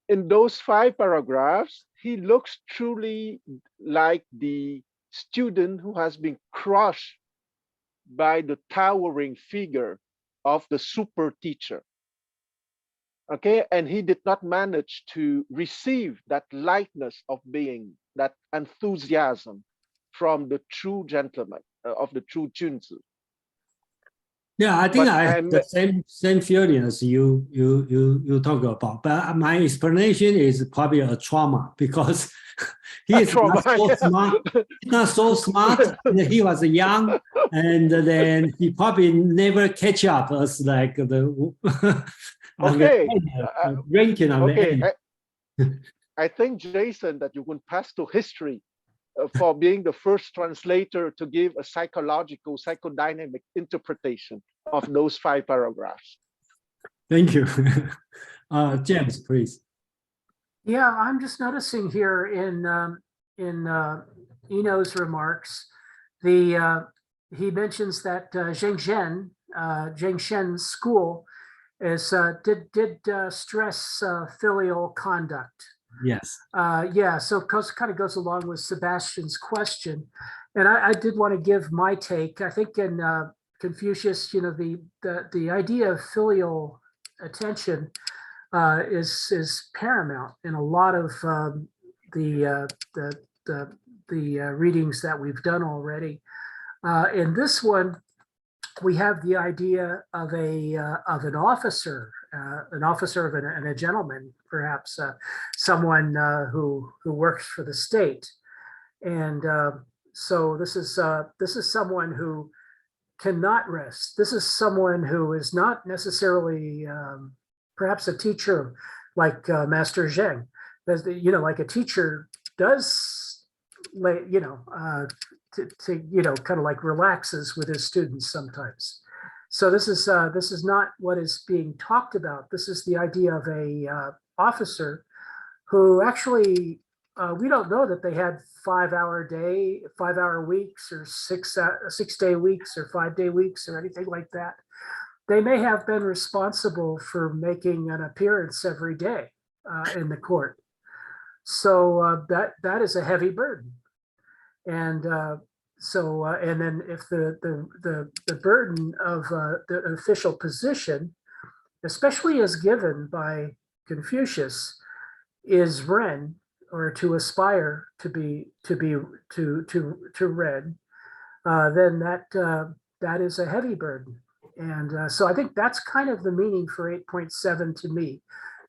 S6: in those 5 paragraphs, he looks truly like the student who has been crushed by the towering figure of the super teacher. Okay, and he did not manage to receive that lightness of being, that enthusiasm from the true gentleman, of the true Junzi.
S1: Yeah, I think I have the same feeling as you talk about, but my explanation is probably a trauma, because he is not so smart. Not so smart. He was young, and then he probably never catch up as like the ranking on the end.
S6: I think, Jason, that you can pass to history for being the first translator to give a psychological, psychodynamic interpretation of those 5 paragraphs.
S1: Thank you. James, please.
S2: Yeah, I'm just noticing here in Eno's remarks, he mentions that Zheng Shen's school did stress filial conduct.
S1: Yes.
S2: Yeah, so kind of goes along with Sebastian's question, and I did want to give my take. I think in Confucius, the idea of filial attention is paramount in a lot of the readings that we've done already. In this one, we have the idea of an officer and a gentleman, perhaps someone who works for the state, and so this is someone who cannot rest. This is someone who is not necessarily perhaps a teacher like Master Zheng. Like a teacher does, kind of like relaxes with his students sometimes. So this is not what is being talked about. This is the idea of a officer who actually, we don't know that they had 5-hour weeks or 6-day weeks or 5-day weeks or anything like that. They may have been responsible for making an appearance every day in the court. So that is a heavy burden. And and then if the burden of the official position, especially as given by Confucius, is Ren, or to aspire to Ren, then that is a heavy burden. And so I think that's kind of the meaning for 8.7 to me,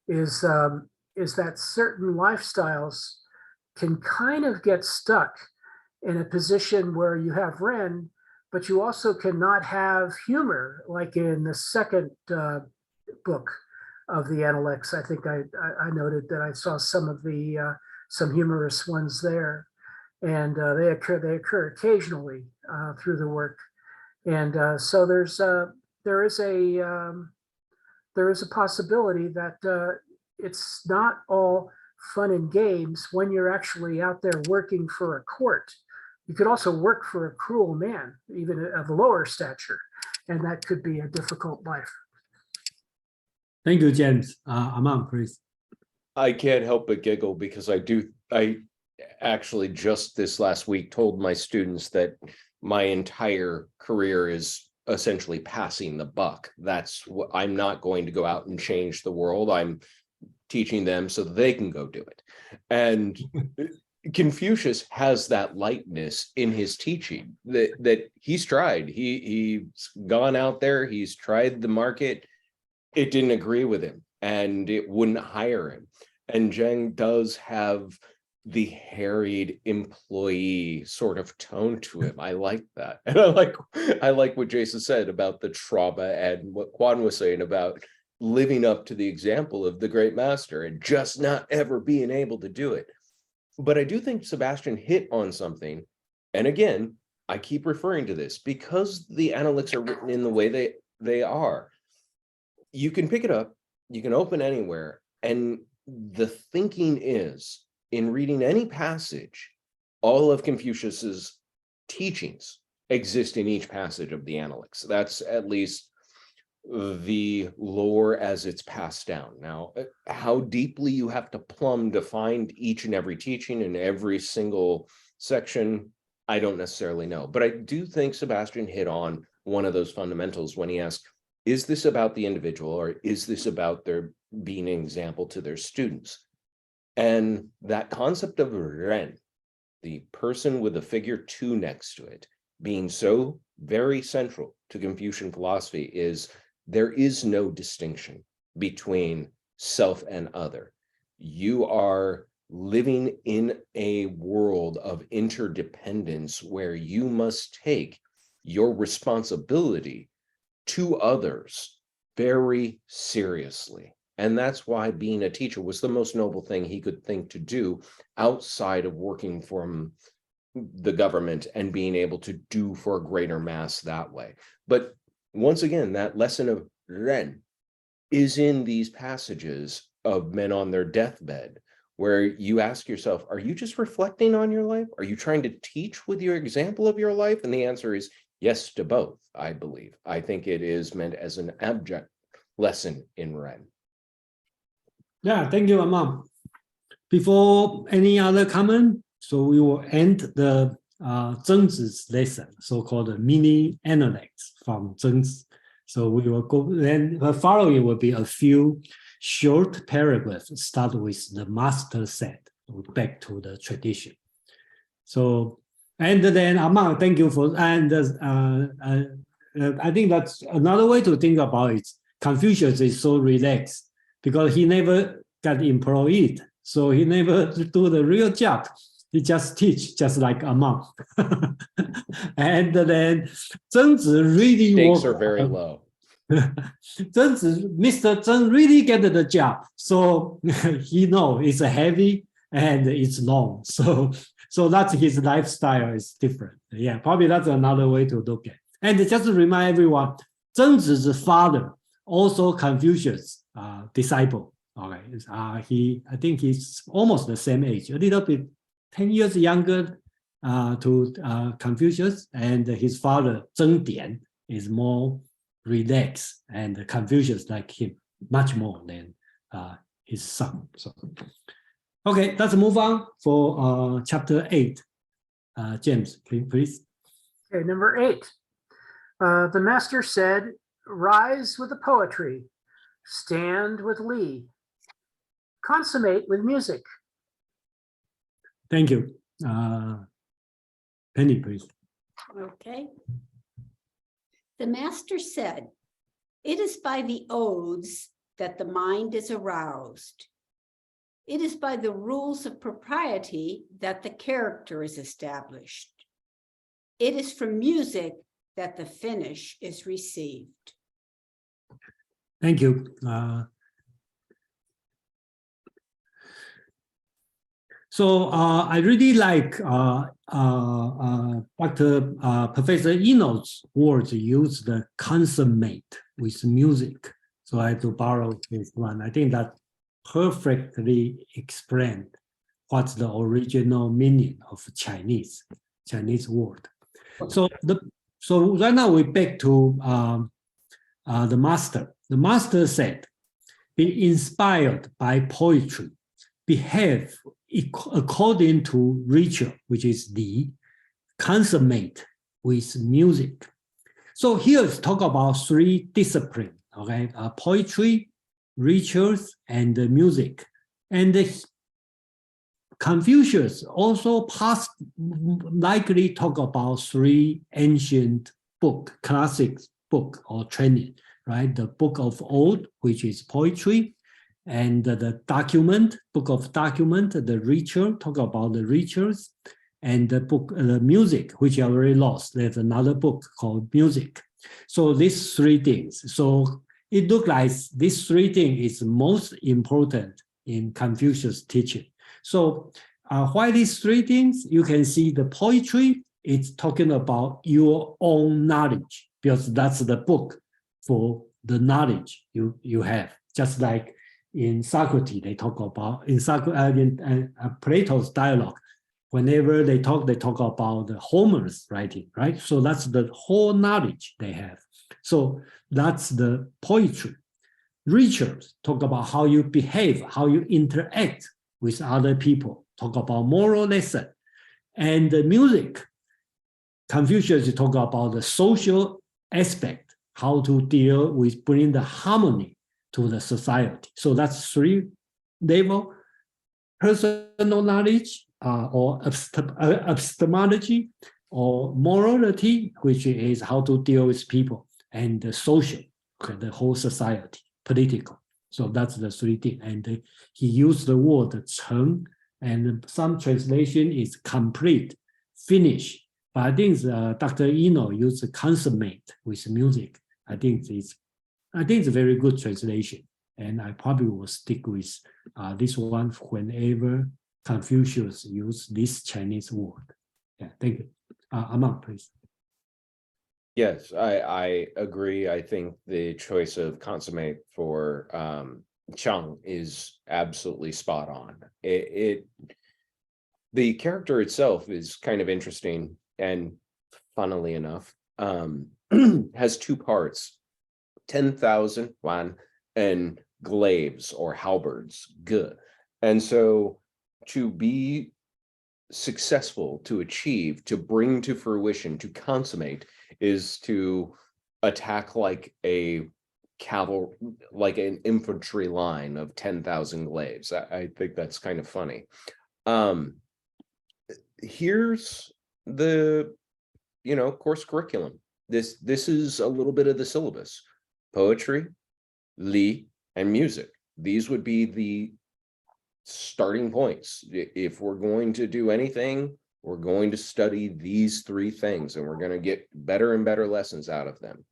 S2: is that certain lifestyles can kind of get stuck in a position where you have Ren, but you also cannot have humor, like in the second book of the Analects. I think I noted that I saw some of the some humorous ones there, and they occur occasionally through the work. And so there is a possibility that it's not all fun and games when you're actually out there working for a court. You could also work for a cruel man, even of lower stature, and that could be a difficult life.
S1: Thank you, James. Aman, please.
S4: I can't help but giggle because I actually just this last week told my students that my entire career is essentially passing the buck. That's what I'm not going to go out and change the world. I'm teaching them so that they can go do it. And Confucius has that lightness in his teaching that he's tried. He's gone out there, he's tried the market. It didn't agree with him and it wouldn't hire him. And Zheng does have the harried employee sort of tone to him. I like that. And I like what Jason said about the trauma and what Quan was saying about living up to the example of the great master and just not ever being able to do it. But I do think Sebastian hit on something. And again, I keep referring to this because the Analects are written in the way they are. You can pick it up, you can open anywhere, and the thinking is, in reading any passage, all of Confucius's teachings exist in each passage of the Analects. That's at least the lore as it's passed down. Now, how deeply you have to plumb to find each and every teaching in every single section, I don't necessarily know. But I do think Sebastian hit on one of those fundamentals when he asked, is this about the individual or is this about their being an example to their students? And that concept of Ren, the person with the figure 2 next to it, being so very central to Confucian philosophy, is there is no distinction between self and other. You are living in a world of interdependence where you must take your responsibility to others very seriously. And that's why being a teacher was the most noble thing he could think to do outside of working for the government and being able to do for a greater mass that way. But once again, that lesson of Ren is in these passages of men on their deathbed, where you ask yourself, are you just reflecting on your life? Are you trying to teach with your example of your life? And the answer is yes to both, I believe. I think it is meant as an abject lesson in Ren.
S1: Yeah, thank you, Aman. Before any other comment, so we will end the Zhengzi's lesson, so-called mini Analects from Zhengzi. So we will go, then the following will be a few short paragraphs, start with the master said, back to the tradition. So, and then Aman, thank you for, and I think that's another way to think about it. Confucius is so relaxed because he never got employed. So he never do the real job. He just teach, just like Aman. And then Zhengzi really
S4: Stakes are very low.
S1: Zhengzi, Mr. Zheng really get the job. So he know it's heavy and it's long. So that's his lifestyle is different. Yeah, probably that's another way to look at it. And just to remind everyone, Zhengzi's father, also Confucius disciple. Okay, I think he's almost the same age, a little bit 10 years younger to Confucius, and his father Zheng Dian is more relaxed, and Confucius like him much more than his son. So, okay, let's move on for chapter 8. James, please.
S2: Okay, number 8. The master said, rise with the poetry, stand with Li, consummate with music.
S1: Thank you. Penny, please.
S3: Okay. The master said, it is by the oaths that the mind is aroused. It is by the rules of propriety that the character is established. It is from music that the finish is received.
S1: Thank you. So I really like Professor Eno's words use the consummate with music. So I have to borrow this one. I think that perfectly explained what's the original meaning of Chinese word. So right now we back to the master. The master said, be inspired by poetry, behave according to ritual, which is the consummate with music. So here is talk about 3 disciplines, okay? Poetry, rituals, and music. And Confucius also likely talk about 3 ancient book, classic book or training, right? The book of old, which is poetry, and the book of document, the ritual, talk about the rituals, and the book, the music, which I already lost. There's another book called music. So these 3 things. So it looks like these 3 things is most important in Confucius teaching. So why these 3 things? You can see the poetry, it's talking about your own knowledge, because that's the book for the knowledge you have. Just like in Socrates, they talk about, in Plato's dialogue, whenever they talk about the Homer's writing, right? So that's the whole knowledge they have. So that's the poetry. Rituals talk about how you behave, how you interact with other people, talk about moral lesson. And the music, Confucius talk about the social aspect, how to deal with bringing the harmony to the society. So that's 3 levels: personal knowledge or epistemology, or morality, which is how to deal with people, and the social, okay, the whole society, political. So that's the 3 things. And he used the word 成, and some translation is complete, finish. But I think Dr. Eno used consummate with music. I think it's a very good translation, and I probably will stick with this one whenever Confucius use this Chinese word. Yeah, thank you. Amang, please.
S4: Yes, I agree. I think the choice of consummate for Chang is absolutely spot on. The character itself is kind of interesting, and funnily enough, has 2 parts: 10,000 yuan and glaives or halberds, ge. And so to be successful, to achieve, to bring to fruition, to consummate, is to attack like a cavalry, like an infantry line of 10,000 glaives. I think that's kind of funny. Here's the course curriculum. This is a little bit of the syllabus: poetry, li, and music. These would be the starting points. If we're going to do anything, we're going to study these 3 things, and we're going to get better and better lessons out of them.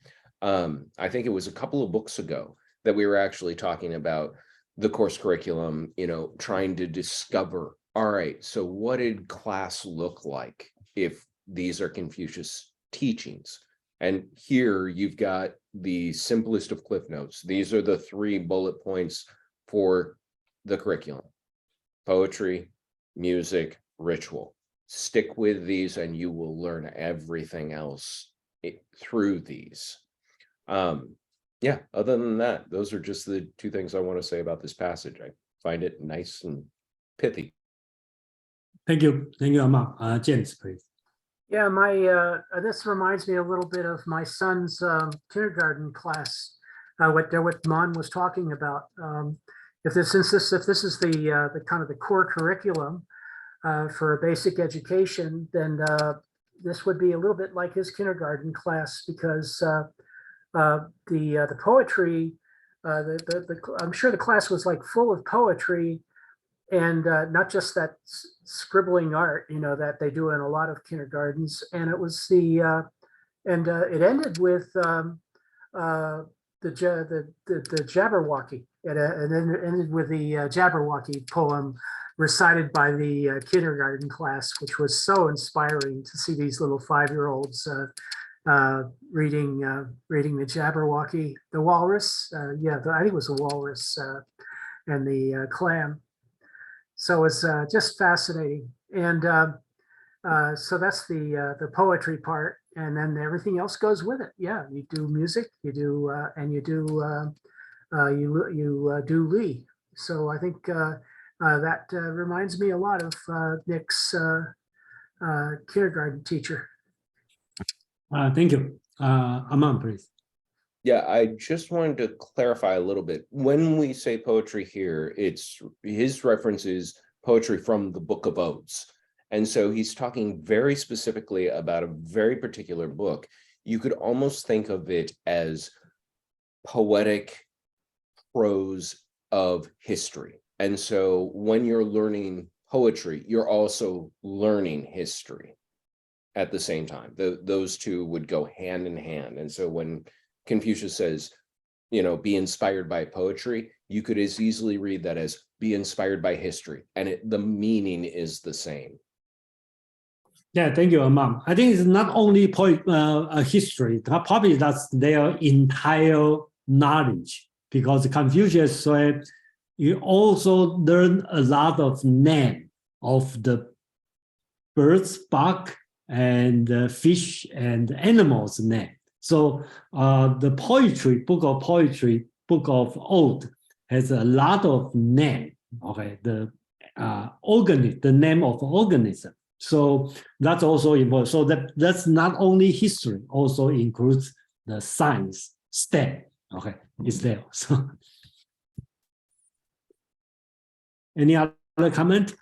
S4: I think it was a couple of books ago that we were actually talking about the course curriculum, trying to discover, all right, so what did class look like if these are Confucius teachings? And here you've got the simplest of cliff notes. These are the 3 bullet points for the curriculum: poetry, music, ritual. Stick with these and you will learn everything else through these. Yeah, other than that, those are just the 2 things I want to say about this passage. I find it nice and pithy.
S1: Thank you, Amar. James, please.
S2: Yeah, this reminds me a little bit of my son's kindergarten class. What Mon was talking about. If this is the kind of the core curriculum for a basic education, then this would be a little bit like his kindergarten class, because the poetry, I'm sure the class was like full of poetry, and not just that scribbling art, that they do in a lot of kindergartens. And it was it ended with the Jabberwocky. And then it ended with the Jabberwocky poem recited by the kindergarten class, which was so inspiring to see these little 5-year-olds reading the Jabberwocky, the walrus. I think it was the walrus and the clam. So it's just fascinating. And so that's the poetry part, and then everything else goes with it. Yeah, you do music, you do do Lee. So I think that reminds me a lot of Nick's kindergarten teacher.
S1: Thank you. Aman, please.
S4: Yeah, I just wanted to clarify a little bit. When we say poetry here, it's his reference is poetry from the Book of Odes. And so he's talking very specifically about a very particular book. You could almost think of it as poetic prose of history. And so when you're learning poetry, you're also learning history at the same time. Those 2 would go hand in hand. And so when Confucius says, be inspired by poetry, you could as easily read that as be inspired by history, and the meaning is the same.
S1: Yeah, thank you, Amam. I think it's not only history, probably that's their entire knowledge, because Confucius said you also learn a lot of name of the birds, bug, and fish and animals name. So the book of Ode has a lot of name. Okay, the name of organism. So that's also important. So that's not only history, also includes the science, STEM. Okay, it's there. So any other comment?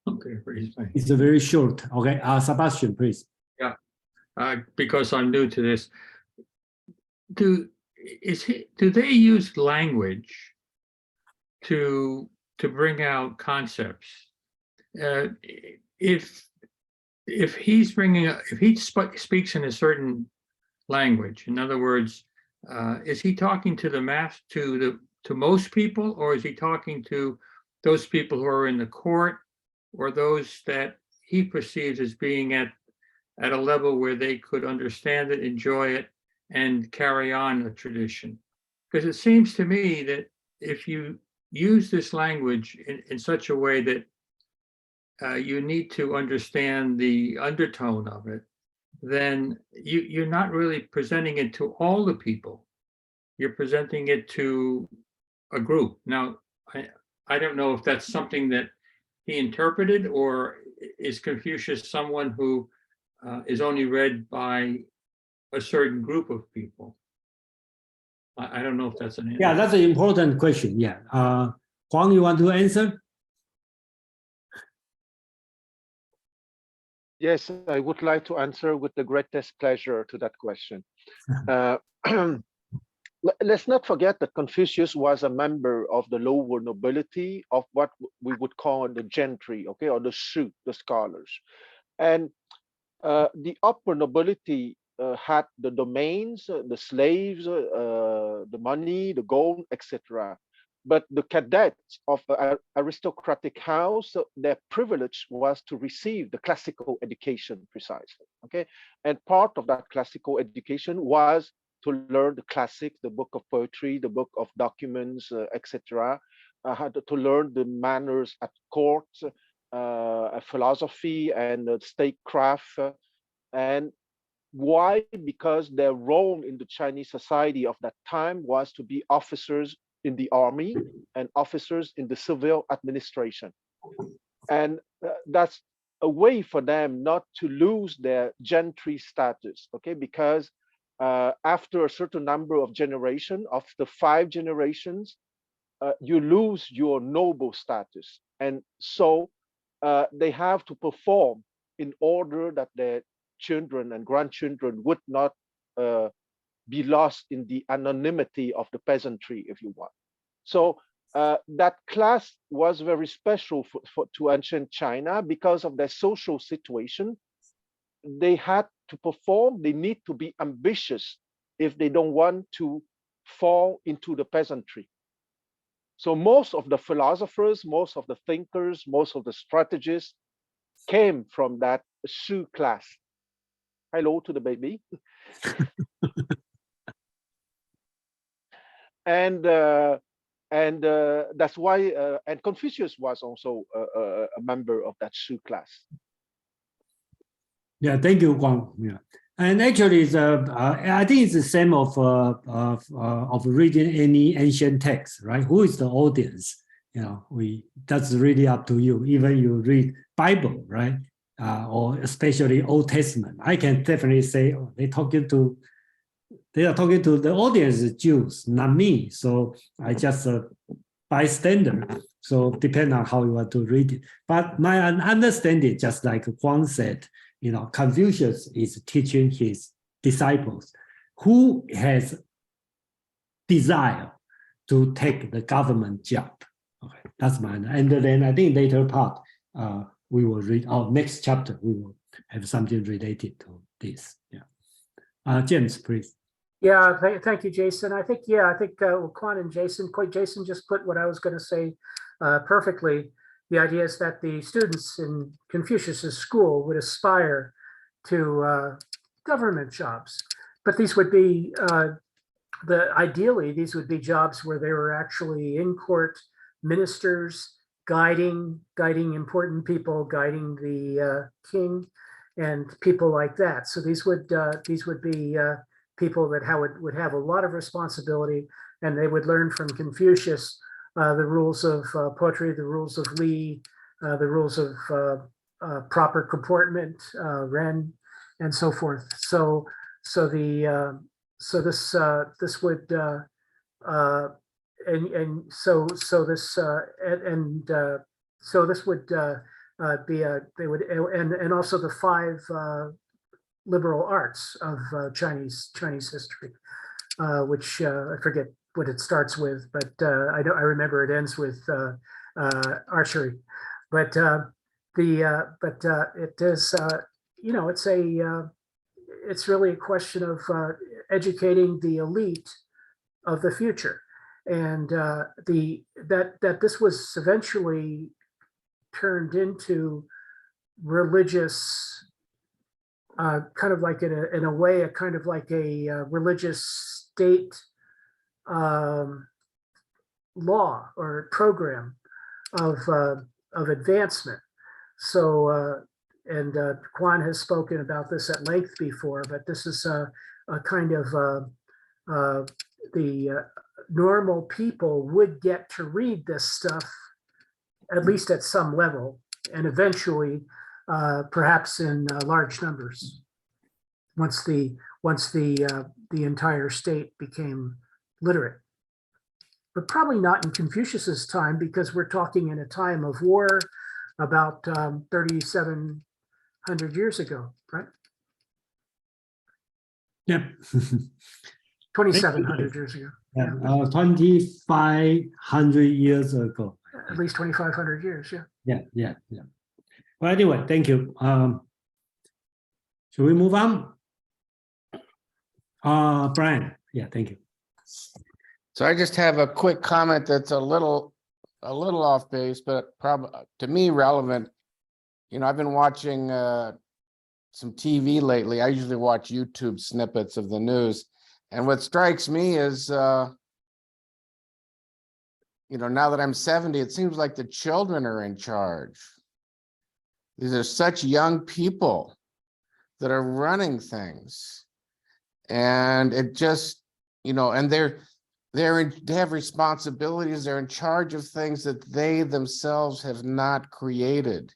S7: Okay, please.
S1: It's a very short. Okay, Sebastian, please.
S7: Yeah, because I'm new to this. Do they use language to bring out concepts? If he speaks in a certain language, in other words, is he talking to most people, or is he talking to those people who are in the court, or those that he perceives as being at a level where they could understand it, enjoy it, and carry on the tradition? Because it seems to me that if you use this language in such a way that you need to understand the undertone of it, then you're not really presenting it to all the people. You're presenting it to a group. Now, I don't know if that's something that he interpreted, or is Confucius someone who is only read by a certain group of people? I don't know if that's an answer.
S1: Yeah, that's an important question. Yeah. Huang, you want to answer?
S6: Yes, I would like to answer with the greatest pleasure to that question. Let's not forget that Confucius was a member of the lower nobility, of what we would call the gentry, okay, or the suit, the scholars. And the upper nobility had the domains, the slaves, the money, the gold, etc. But the cadets of the aristocratic house, their privilege was to receive the classical education precisely. Okay, and part of that classical education was to learn the classics, the book of poetry, the book of documents, etc. Had to learn the manners at court, philosophy and statecraft, and why? Because their role in the Chinese society of that time was to be officers in the army and officers in the civil administration. And that's a way for them not to lose their gentry status, okay? Because after a certain number of generations, of the 5 generations, you lose your noble status. And so they have to perform in order that their children and grandchildren would not be lost in the anonymity of the peasantry, if you want. So that class was very special to ancient China because of their social situation. They had to perform, they need to be ambitious if they don't want to fall into the peasantry. So most of the philosophers, most of the thinkers, most of the strategists came from that Shu class. Hello to the baby. and that's why, and Confucius was also a member of that Shu class.
S1: Yeah, thank you, Guang. Yeah, and actually, I think it's the same of reading any ancient text, right? Who is the audience? You know, that's really up to you. Even you read Bible, right? Or especially Old Testament, I can definitely say, oh, they are talking to the audience, Jews, not me. So I just bystander. So depend on how you want to read it. But my understanding, just like Huang said, you know, Confucius is teaching his disciples who has desire to take the government job. Okay, that's mine. And then I think later part, we will read our next chapter. We will have something related to this. Yeah, James, please.
S2: Yeah, thank you, Jason. I think Quan and Jason just put what I was going to say perfectly. The idea is that the students in Confucius's school would aspire to government jobs, but these would be ideally these would be jobs where they were actually in court, ministers, guiding important people, guiding the king, and people like that. So these would be people that would have a lot of responsibility, and they would learn from Confucius the rules of poetry, the rules of Li, the rules of proper comportment, Ren, and so forth. So this would so this would be and also the 5 liberal arts of Chinese history, which I forget what it starts with, but I remember it ends with archery. But it is it's really a question of educating the elite of the future, and that this was eventually turned into religious, kind of like in a way, a kind of like a religious state law or program of advancement. So and Quan has spoken about this at length before, but this is a kind of the normal people would get to read this stuff, at least at some level, and eventually perhaps in large numbers once the entire state became literate. But probably not in Confucius's time, because we're talking in a time of war about 3,700 years ago, right?
S1: Yep.
S2: 2,700 years ago.
S1: Yeah, 2,500 years ago.
S2: At least 2,500 years, yeah.
S1: Yeah. Well, anyway, thank you. Should we move on? Brian, yeah, thank you.
S5: So I just have a quick comment that's a little off base, but probably to me relevant. You know, I've been watching some TV lately. I usually watch YouTube snippets of the news. And what strikes me is, you know, now that I'm 70, it seems like the children are in charge. These are such young people that are running things. And it just, you know, and they have responsibilities. They're in charge of things that they themselves have not created.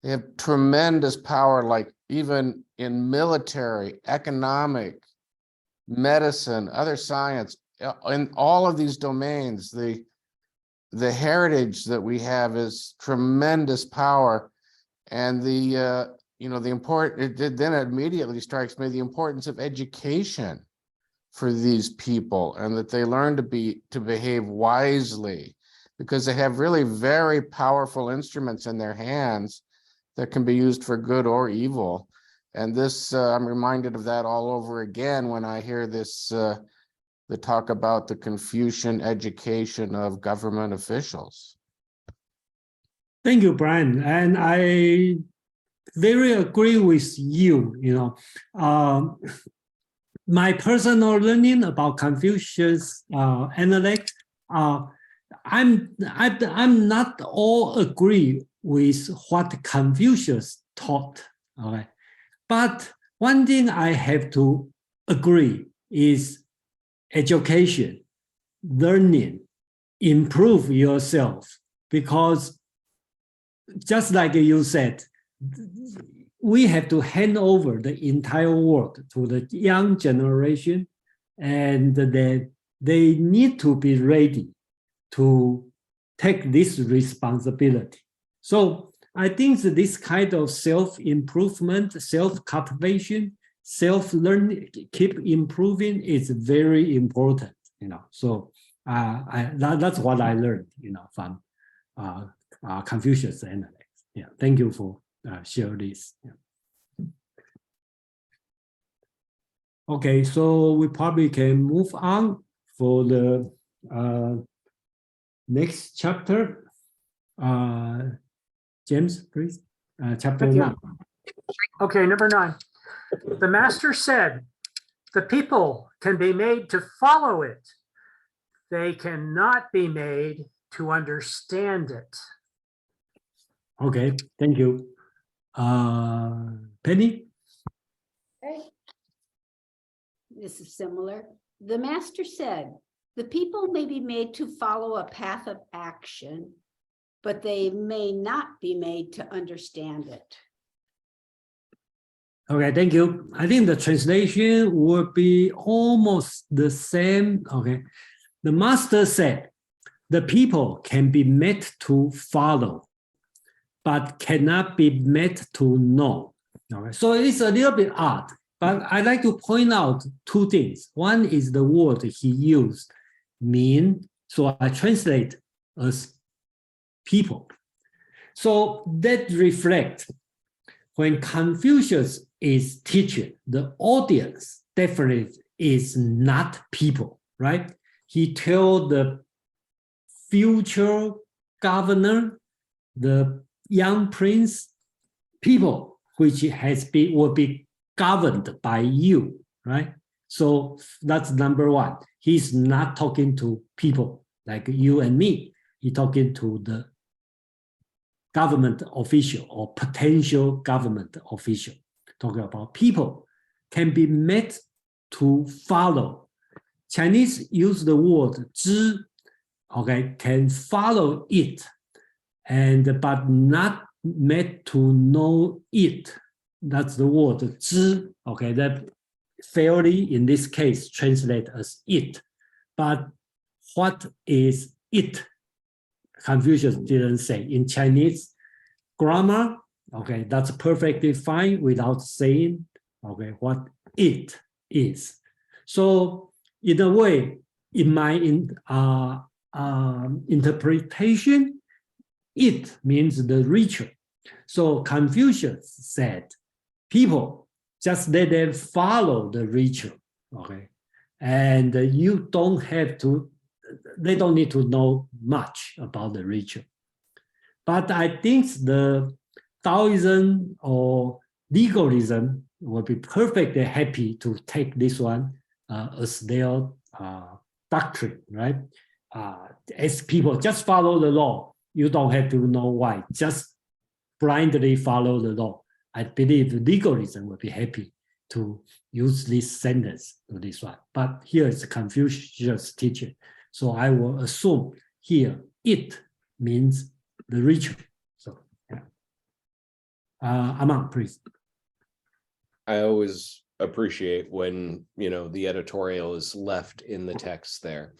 S5: They have tremendous power, like even in military, economic, medicine, other science, in all of these domains. The heritage that we have is tremendous power, and you know, then it immediately strikes me the importance of education for these people, and that they learn to behave wisely, because they have really very powerful instruments in their hands that can be used for good or evil. And this, I'm reminded of that all over again when I hear this, the talk about the Confucian education of government officials.
S1: Thank you, Brian. And I very agree with you. You know, my personal learning about Confucius Analects, I'm not all agree with what Confucius taught. Okay, but one thing I have to agree is education, learning, improve yourself, because just like you said, we have to hand over the entire world to the young generation, and that they need to be ready to take this responsibility. So I think that this kind of self-improvement, self-cultivation, self-learning, keep improving is very important, you know. So that's what I learned, you know, from Confucius Analects. Yeah, thank you for sharing this. Yeah. Okay, so we probably can move on for the next chapter. James, please. Chapter 9.
S2: Okay, number 9. The master said, the people can be made to follow it. They cannot be made to understand it.
S1: Okay, thank you. Penny?
S3: Okay. This is similar. The master said, the people may be made to follow a path of action, but they may not be made to understand it.
S1: Okay, thank you. I think the translation will be almost the same. Okay. The master said, the people can be made to follow, but cannot be made to know. Okay. So it's a little bit odd, but I'd like to point out two things. One is the word he used, mean. So I translate as people. So that reflects when Confucius is teaching, the audience definitely is not people, right? He told the future governor, the young prince, people which will be governed by you, right? So that's number one. He's not talking to people like you and me. He's talking to the government official or potential government official. Talking about people can be made to follow. Chinese use the word 知, okay, can follow it, but not made to know it. That's the word 知, okay, that fairly in this case translate as it. But what is it? Confucius didn't say. In Chinese grammar, okay, that's perfectly fine without saying, okay, what it is. So in a way, in my interpretation, it means the ritual. So Confucius said, people, just let them follow the ritual, okay? and you don't have to, they don't need to know much about the ritual. But I think the Taoism or legalism will be perfectly happy to take this one as their doctrine, right? As people just follow the law, you don't have to know why, just blindly follow the law. I believe legalism will be happy to use this sentence to this one. But here is Confucius teaching. So I will assume here it means the ritual. So yeah. Aman, please.
S4: I always appreciate when, you know, the editorial is left in the text there.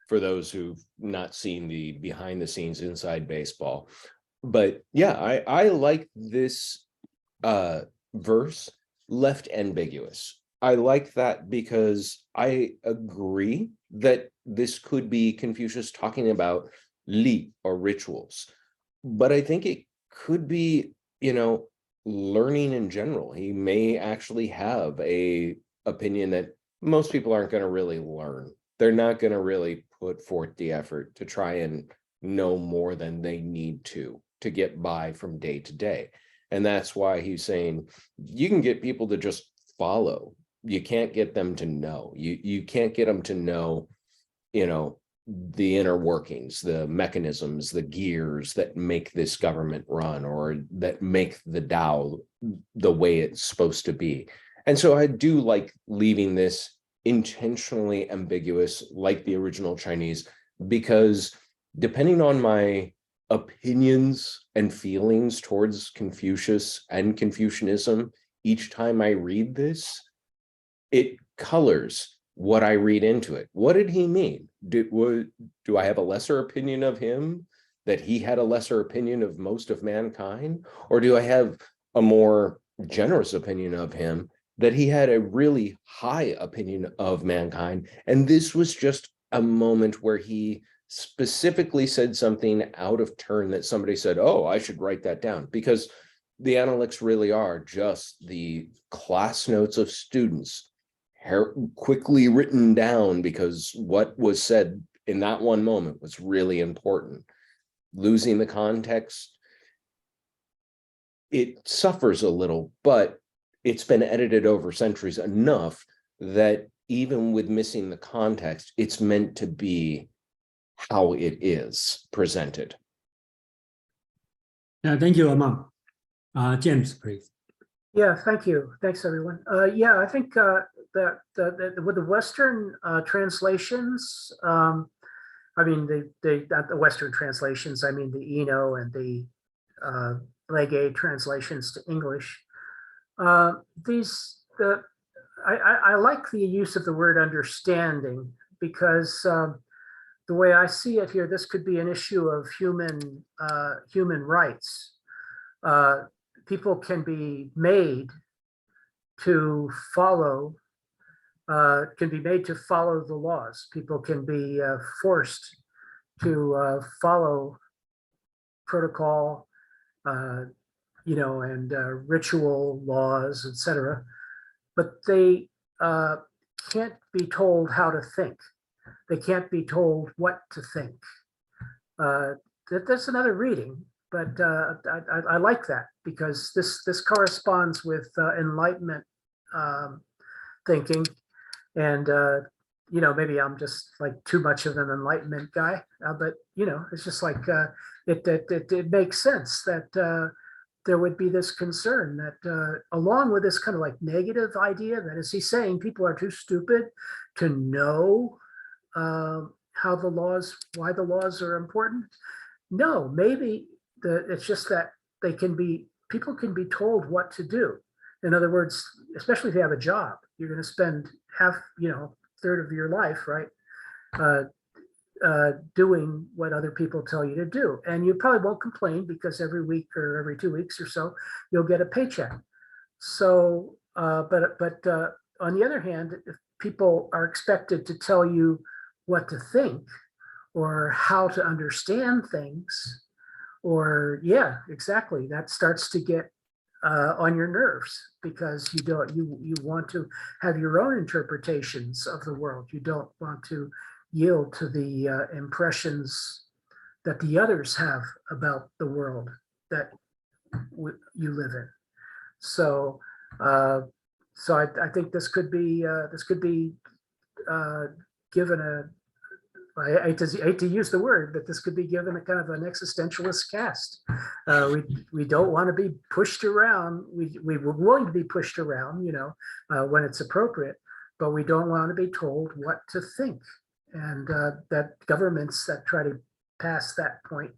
S4: For those who've not seen the behind the scenes inside baseball. But yeah, I like this verse left ambiguous. I like that because I agree that this could be Confucius talking about li or rituals, but I think it could be, you know, learning in general. He may actually have a opinion that most people aren't going to really learn. They're not going to really put forth the effort to try and know more than they need to get by from day to day. And that's why he's saying you can get people to just follow. You can't get them to know. You can't get them to know, you know, the inner workings, the mechanisms, the gears that make this government run or that make the Tao the way it's supposed to be. And so I do like leaving this intentionally ambiguous like the original Chinese, because depending on my opinions and feelings towards Confucius and Confucianism, each time I read this, it colors what I read into it. What did he mean? Do I have a lesser opinion of him, that he had a lesser opinion of most of mankind? Or do I have a more generous opinion of him, that he had a really high opinion of mankind? And this was just a moment where he specifically said something out of turn that somebody said, oh, I should write that down, because the Analects really are just the class notes of students quickly written down because what was said in that one moment was really important. Losing the context, it suffers a little, but it's been edited over centuries enough that even with missing the context, it's meant to be how it is presented.
S1: Yeah, thank you, Aman. James, please.
S2: Yeah, thank you. Thanks, everyone. Yeah, I think that with the Western translations, I mean not the Western translations, I mean the Eno and the Legate translations to English. I like the use of the word understanding, because the way I see it here, this could be an issue of human rights. People can be made to follow, the laws. People can be forced to follow protocol, you know, and ritual laws, etc. But they can't be told how to think. They can't be told what to think. That's another reading, but I like that, because this corresponds with Enlightenment thinking, and you know, maybe I'm just like too much of an Enlightenment guy, but you know, it's just like it makes sense that there would be this concern that along with this kind of like negative idea that, is he saying people are too stupid to know why the laws are important? No, maybe it's just that people can be told what to do. In other words, especially if you have a job, you're going to spend half, you know, third of your life, right, doing what other people tell you to do. And you probably won't complain, because every week or every 2 weeks or so, you'll get a paycheck. So, but on the other hand, if people are expected to tell you what to think or how to understand things, or yeah, exactly, that starts to get on your nerves, because you want to have your own interpretations of the world. You don't want to yield to the impressions that the others have about the world that you live in. So, I think this could be given a, I hate to use the word, but this could be given a kind of an existentialist cast. We don't want to be pushed around. We were willing to be pushed around, when it's appropriate, but we don't want to be told what to think. And that governments that try to pass that point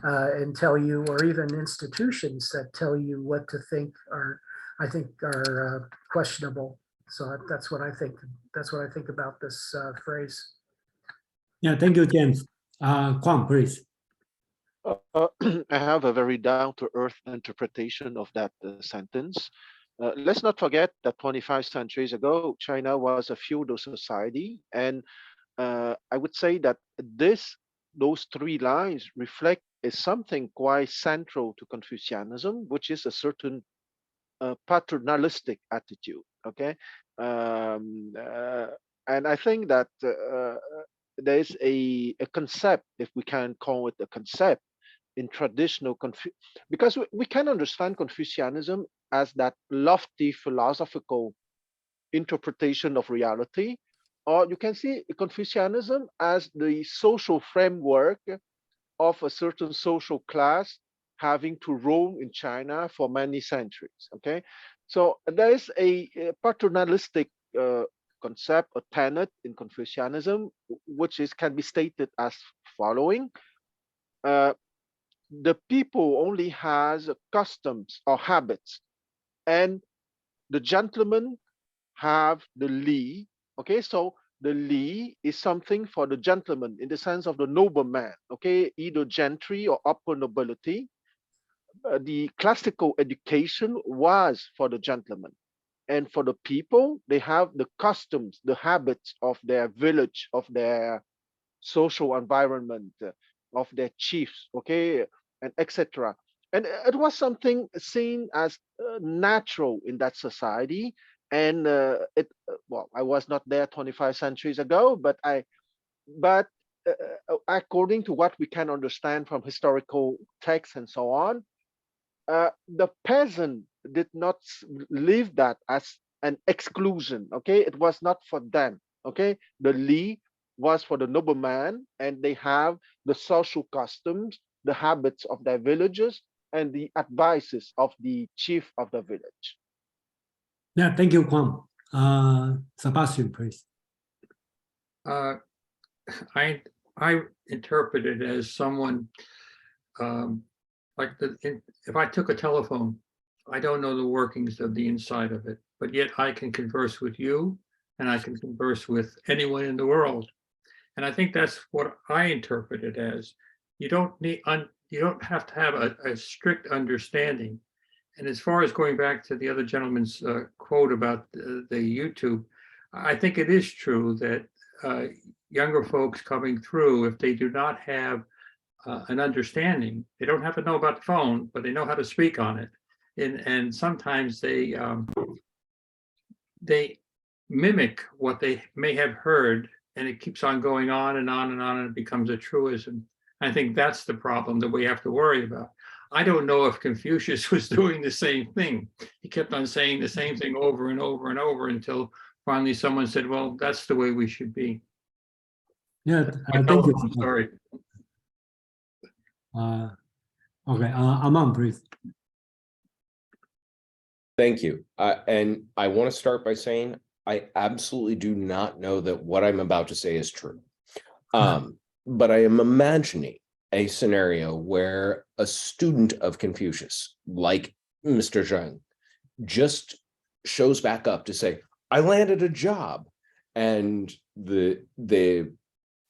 S2: and tell you, or even institutions that tell you what to think, I think are questionable. So that's what I think. That's what I think about this phrase.
S1: Yeah, thank you, James. Kwang, please.
S6: I have a very down-to-earth interpretation of that sentence. Let's not forget that 25 centuries ago, China was a feudal society, and I would say that those three lines reflect something quite central to Confucianism, which is a certain paternalistic attitude. Okay, and I think that there is a concept, if we can call it a concept, in traditional because we can understand Confucianism as that lofty philosophical interpretation of reality, or you can see Confucianism as the social framework of a certain social class having to roam in China for many centuries. Okay, so there is a paternalistic concept or tenet in Confucianism, which can be stated as following. The people only has customs or habits, and the gentlemen have the li. Okay, so the li is something for the gentleman in the sense of the nobleman. Okay, either gentry or upper nobility. The classical education was for the gentleman, and for the people, they have the customs, the habits of their village, of their social environment, of their chiefs. Okay, and etc. And it was something seen as natural in that society. And well, I was not there 25 centuries ago, but according to what we can understand from historical texts and so on, the peasant did not live that as an exclusion. Okay, it was not for them. Okay, the li was for the nobleman, and they have the social customs, the habits of their villages, and the advices of the chief of the village.
S1: Yeah, thank you, Kwang. Sebastian, please.
S7: I interpret it as someone like if I took a telephone, I don't know the workings of the inside of it, but yet I can converse with you, and I can converse with anyone in the world. And I think that's what I interpret it as. You don't have to have a strict understanding. And as far as going back to the other gentleman's quote about the YouTube, I think it is true that younger folks coming through, if they do not have an understanding, they don't have to know about the phone, but they know how to speak on it. And sometimes they mimic what they may have heard, and it keeps on going on and on and on, and it becomes a truism. I think that's the problem that we have to worry about. I don't know if Confucius was doing the same thing. He kept on saying the same thing over and over and over until finally someone said, well, that's the way we should be.
S1: Yeah, thank you.
S7: Sorry.
S1: Okay, Aman, please.
S4: Thank you. And I want to start by saying I absolutely do not know that what I'm about to say is true. But I am imagining a scenario where a student of Confucius, like Mr. Zhang, just shows back up to say, I landed a job. And the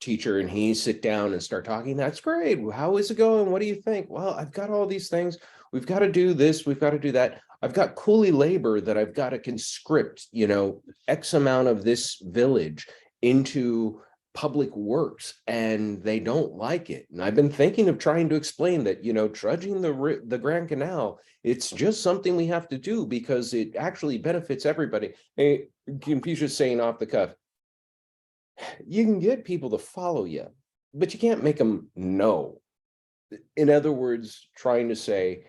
S4: teacher and he sit down and start talking. That's great. How is it going? What do you think? Well, I've got all these things. We've got to do this. We've got to do that. I've got coolie labor that I've got to conscript, X amount of this village into public works and they don't like it. And I've been thinking of trying to explain that, trudging the Grand Canal, it's just something we have to do because it actually benefits everybody. Hey, Confucius saying off the cuff, you can get people to follow you, but you can't make them know. In other words, trying to say,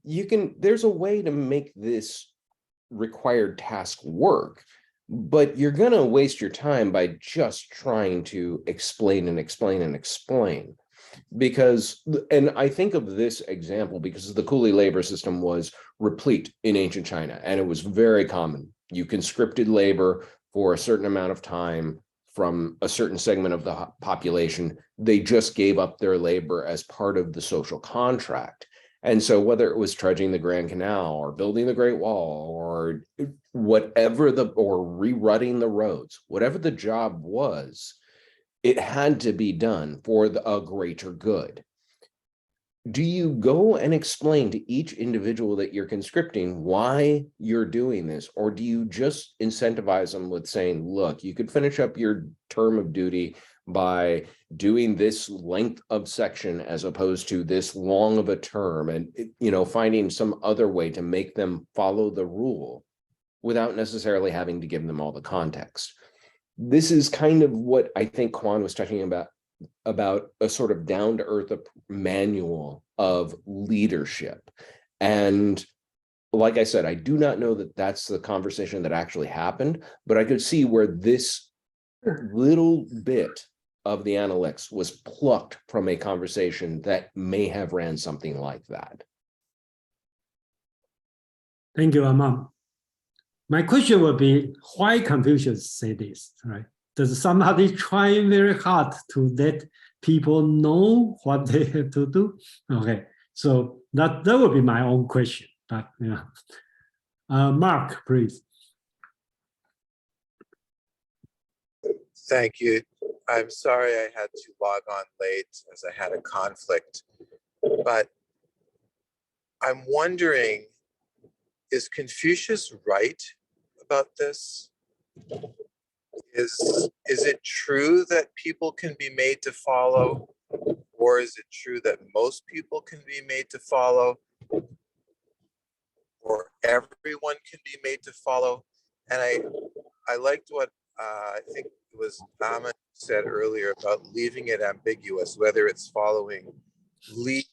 S4: there's a way to make this required task work, but you're going to waste your time by just trying to explain and explain and explain. And I think of this example because the coolie labor system was replete in ancient China, and it was very common. You conscripted labor for a certain amount of time from a certain segment of the population. They just gave up their labor as part of the social contract. And so whether it was trudging the Grand Canal or building the Great Wall or whatever or rerutting the roads, whatever the job was, it had to be done for a greater good. Do you go and explain to each individual that you're conscripting why you're doing this? Or do you just incentivize them with saying, look, you could finish up your term of duty by doing this length of section as opposed to this long of a term, and finding some other way to make them follow the rule without necessarily having to give them all the context. This is kind of what I think Quan was talking about a sort of down-to-earth manual of leadership. And like I said, I do not know that that's the conversation that actually happened, but I could see where this little bit of the Analects was plucked from a conversation that may have ran something like that.
S1: Thank you, Amam. My question would be, why Confucius say this, right? Does somebody try very hard to let people know what they have to do? Okay, so that would be my own question. But Mark, please.
S8: Thank you. I'm sorry I had to log on late as I had a conflict, but I'm wondering, is Confucius right about this? Is it true that people can be made to follow, or is it true that most people can be made to follow, or everyone can be made to follow? And I liked what I think it was Ahmed said earlier about leaving it ambiguous, whether it's following Li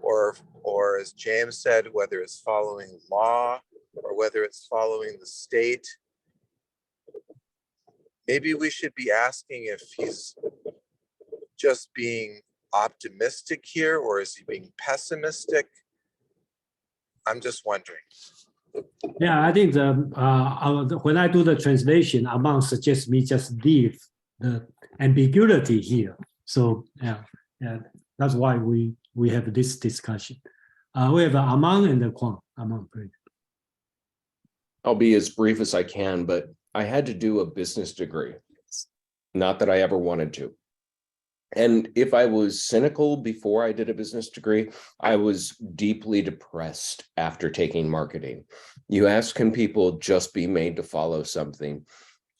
S8: or as James said, whether it's following law or whether it's following the state. Maybe we should be asking if he's just being optimistic here, or is he being pessimistic? I'm just wondering.
S1: Yeah, I think when I do the translation, Amang suggests me just leave the ambiguity here. So yeah, that's why we have this discussion. We have Amang and Kwang. Amang, please.
S4: I'll be as brief as I can, but I had to do a business degree. Not that I ever wanted to. And if I was cynical before I did a business degree, I was deeply depressed after taking marketing. You ask, can people just be made to follow something?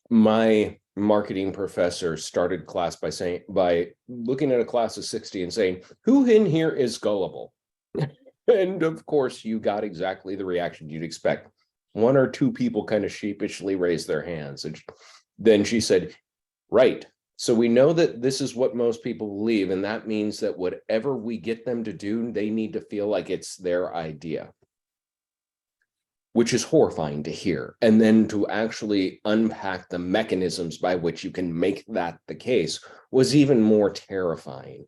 S4: My marketing professor started class by looking at a class of 60 and saying, who in here is gullible? And of course, you got exactly the reaction you'd expect. One or two people kind of sheepishly raised their hands. And then she said, right. So we know that this is what most people believe, and that means that whatever we get them to do, they need to feel like it's their idea, which is horrifying to hear. And then to actually unpack the mechanisms by which you can make that the case was even more terrifying.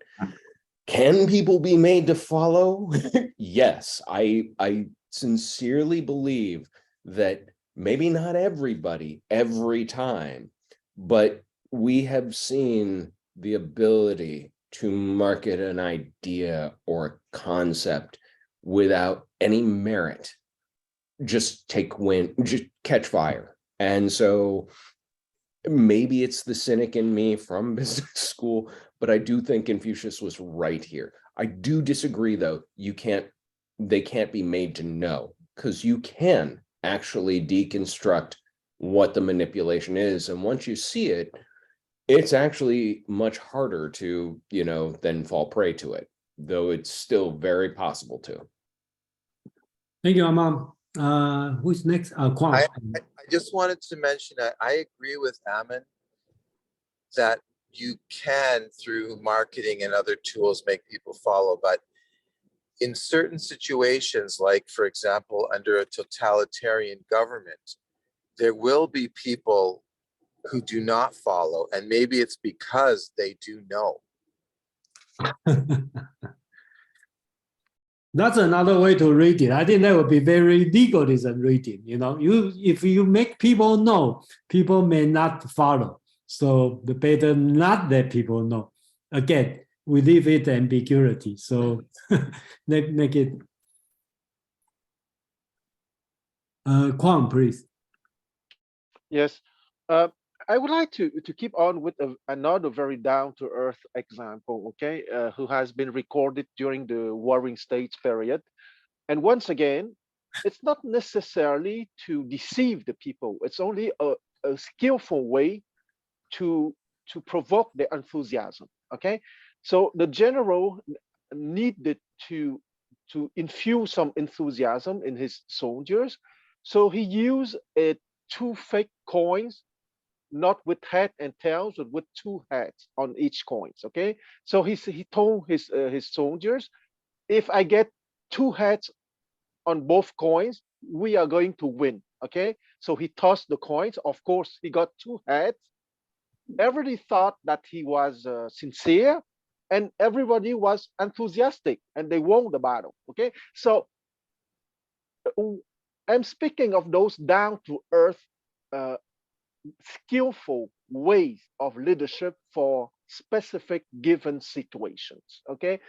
S4: Can people be made to follow? Yes, I sincerely believe that maybe not everybody every time, but we have seen the ability to market an idea or a concept without any merit, just catch fire. And so maybe it's the cynic in me from business school, but I do think Confucius was right here. I do disagree though. They can't be made to know, because you can actually deconstruct what the manipulation is. And once you see it, It's actually much harder to, then fall prey to it, though it's still very possible to.
S1: Thank you, Amam. Who's next? Kwang.
S8: I just wanted to mention that I agree with Ammon that you can, through marketing and other tools, make people follow. But in certain situations, like, for example, under a totalitarian government, there will be people who do not follow. And maybe it's because they do know.
S1: That's another way to read it. I think that would be very legalism reading. If you make people know, people may not follow. So the better not let people know. Again, we leave it ambiguity. So make it. Kwang, please.
S6: Yes. I would like to keep on with another very down-to-earth example, okay, who has been recorded during the Warring States period. And once again, it's not necessarily to deceive the people. It's only a skillful way to provoke their enthusiasm, okay? So the general needed to infuse some enthusiasm in his soldiers. So he used two fake coins, not with head and tails, but with two heads on each coins. Okay, so he told his soldiers, if I get two heads on both coins, we are going to win. Okay, so he tossed the coins. Of course, he got two heads. Everybody thought that he was sincere, and everybody was enthusiastic, and they won the battle. Okay, so I'm speaking of those down to earth, skillful ways of leadership for specific given situations, okay?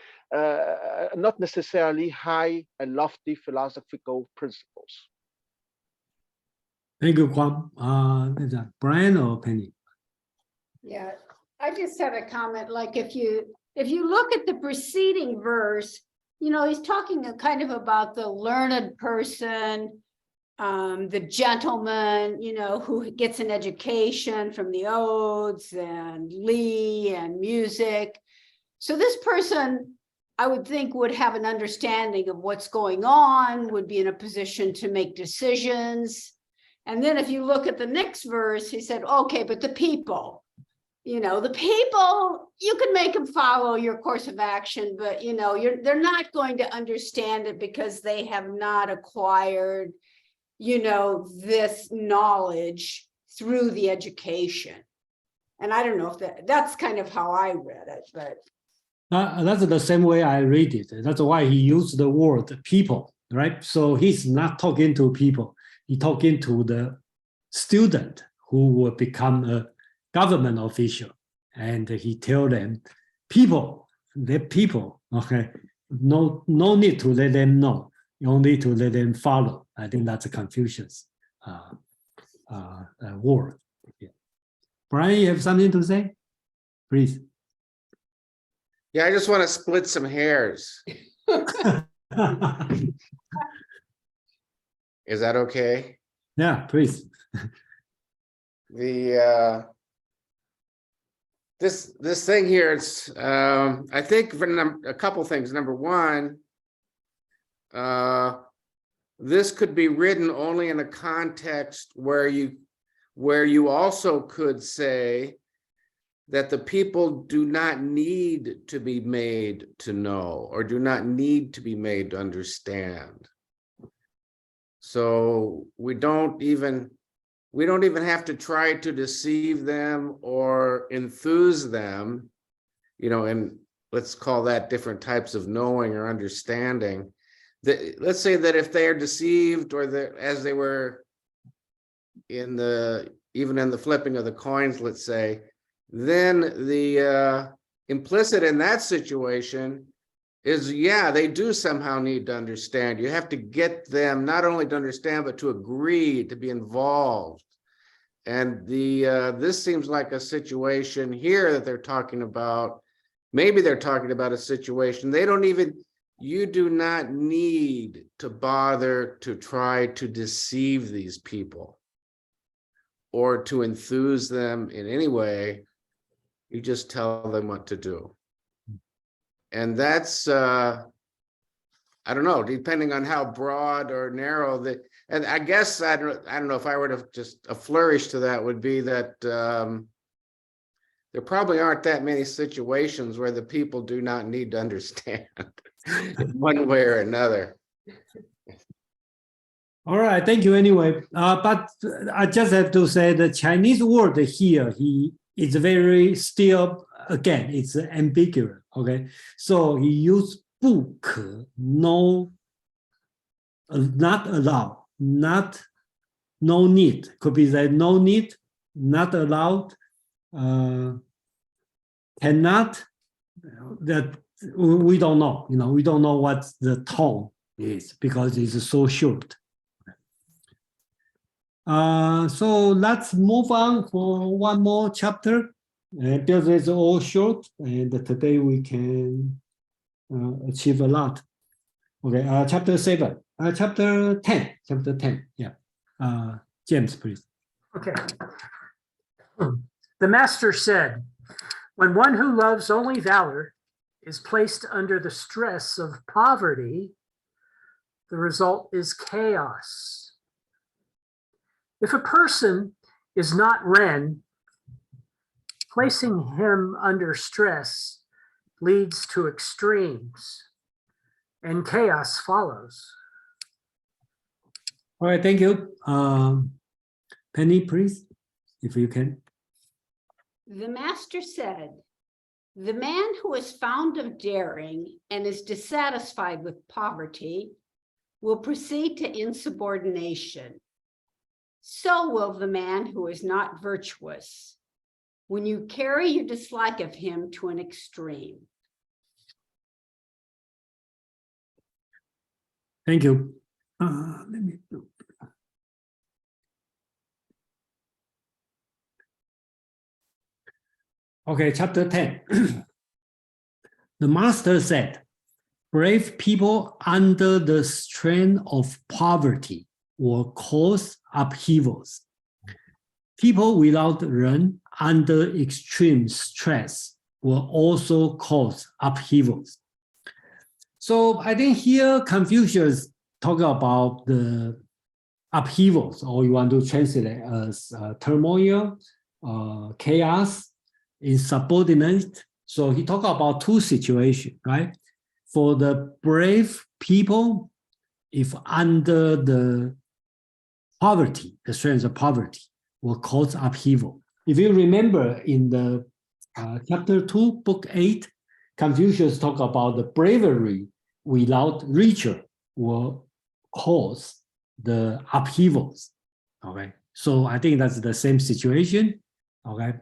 S6: Not necessarily high and lofty philosophical principles.
S1: Thank you, Kwang. Is that Brian or Penny?
S3: Yeah, I just had a comment, like if you look at the preceding verse, he's talking kind of about the learned person, the gentleman, who gets an education from the odes and Lee and music. So this person, I would think, would have an understanding of what's going on, would be in a position to make decisions. And then if you look at the next verse, he said, okay, but the people, the people, you can make them follow your course of action, but, they're not going to understand it because they have not acquired this knowledge through the education. And I don't know if that's kind of how I read it, but.
S1: That's the same way I read it. That's why he used the word people, right? So he's not talking to people. He's talking to the student who will become a government official. And he tell them, people, they're people, okay? No need to let them know. You only to let them follow. I think that's a Confucius word. Yeah. Brian, you have something to say? Please.
S5: Yeah, I just want to split some hairs. Is that okay?
S1: Yeah, please.
S5: This thing here, it's I think for a couple things. Number one, this could be written only in a context where you also could say that the people do not need to be made to know or do not need to be made to understand. So we don't even have to try to deceive them or enthuse them, and let's call that different types of knowing or understanding. Let's say that if they are deceived, or as they were even in the flipping of the coins, let's say, then the implicit in that situation is, yeah, they do somehow need to understand. You have to get them not only to understand, but to agree, to be involved. And this seems like a situation here that they're talking about. Maybe they're talking about a situation you do not need to bother to try to deceive these people or to enthuse them in any way You just tell them what to do. And that's, I don't know, depending on how broad or narrow the, and I guess, I don't know if I were to just a flourish to that would be that there probably aren't that many situations where the people do not need to understand one way or another.
S1: All right, thank you anyway. But I just have to say the Chinese word here, is very still, again, it's ambiguous, okay? So he used 不可, no, not allowed, not, no need. Could be that no need, not allowed, cannot, that we don't know, we don't know what the tone is because it's so short. So let's move on for one more chapter because it's all short and today we can achieve a lot. Okay, chapter 7, chapter 10, yeah. James, please.
S2: Okay. The master said, when one who loves only valor is placed under the stress of poverty, the result is chaos. If a person is not Ren, placing him under stress leads to extremes, and chaos follows.
S1: All right, thank you. Penny, please, if you can.
S3: The master said, the man who is fond of daring and is dissatisfied with poverty will proceed to insubordination. So will the man who is not virtuous, when you carry your dislike of him to an extreme.
S1: Thank you. Let me. Okay, chapter 10. The master said, brave people under the strain of poverty will cause upheavals. People without Ren under extreme stress will also cause upheavals. So I think here Confucius talk about the upheavals, or you want to translate as turmoil, chaos, insubordinate. So he talk about two situations, right? For the brave people, if under the poverty, the strength of poverty will cause upheaval. If you remember in the chapter 2, book 8, Confucius talk about the bravery without richer will cause the upheavals. Okay, so I think that's the same situation. Okay,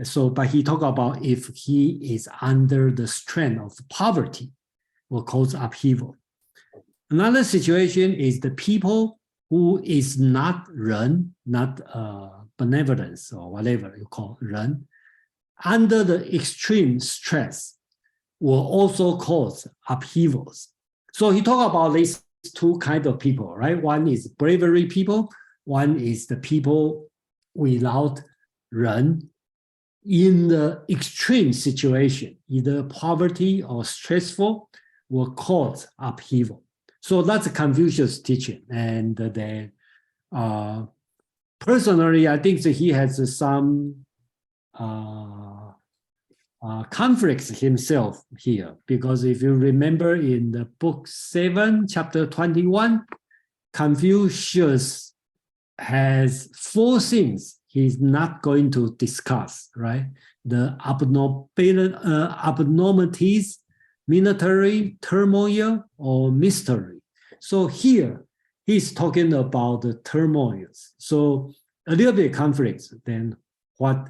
S1: so but he talk about if he is under the strain of poverty will cause upheaval. Another situation is the people who is not Ren, not benevolence or whatever you call Ren, under the extreme stress will also cause upheavals. So he talk about these two kinds of people, right? One is bravery people, one is the people without Ren in the extreme situation, either poverty or stressful, will cause upheaval. So that's Confucius' teaching. And then personally, I think that he has some conflicts himself here, because if you remember in the book 7, chapter 21, Confucius has 4 things he's not going to discuss, right? The abnormalities, military turmoil, or mystery. So here he's talking about the turmoils. So a little bit conflicts than what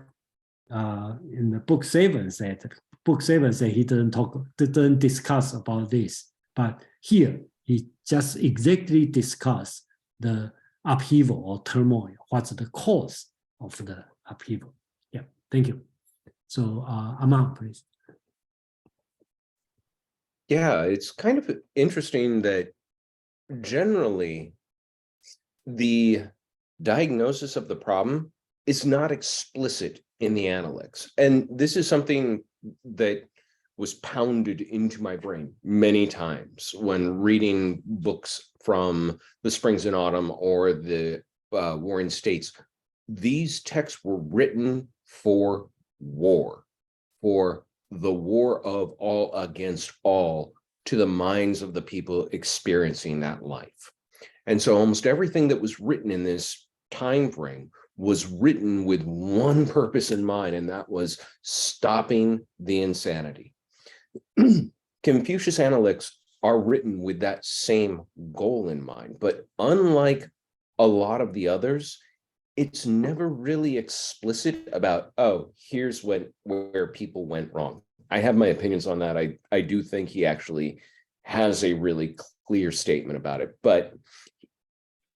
S1: in the book 7 said. Book 7 said he didn't discuss about this, but here he just exactly discussed the upheaval or turmoil. What's the cause of the upheaval? Yeah, thank you. So Aman, please.
S4: Yeah, it's kind of interesting that generally the diagnosis of the problem is not explicit in the Analects. And this is something that was pounded into my brain many times when reading books from the Springs and Autumn or the Warring States. These texts were written for war, for the war of all against all, to the minds of the people experiencing that life. And so almost everything that was written in this time frame was written with one purpose in mind, and that was stopping the insanity. Confucius Analects are written with that same goal in mind, but unlike a lot of the others, it's never really explicit about, oh, here's where people went wrong. I have my opinions on that. I do think he actually has a really clear statement about it, but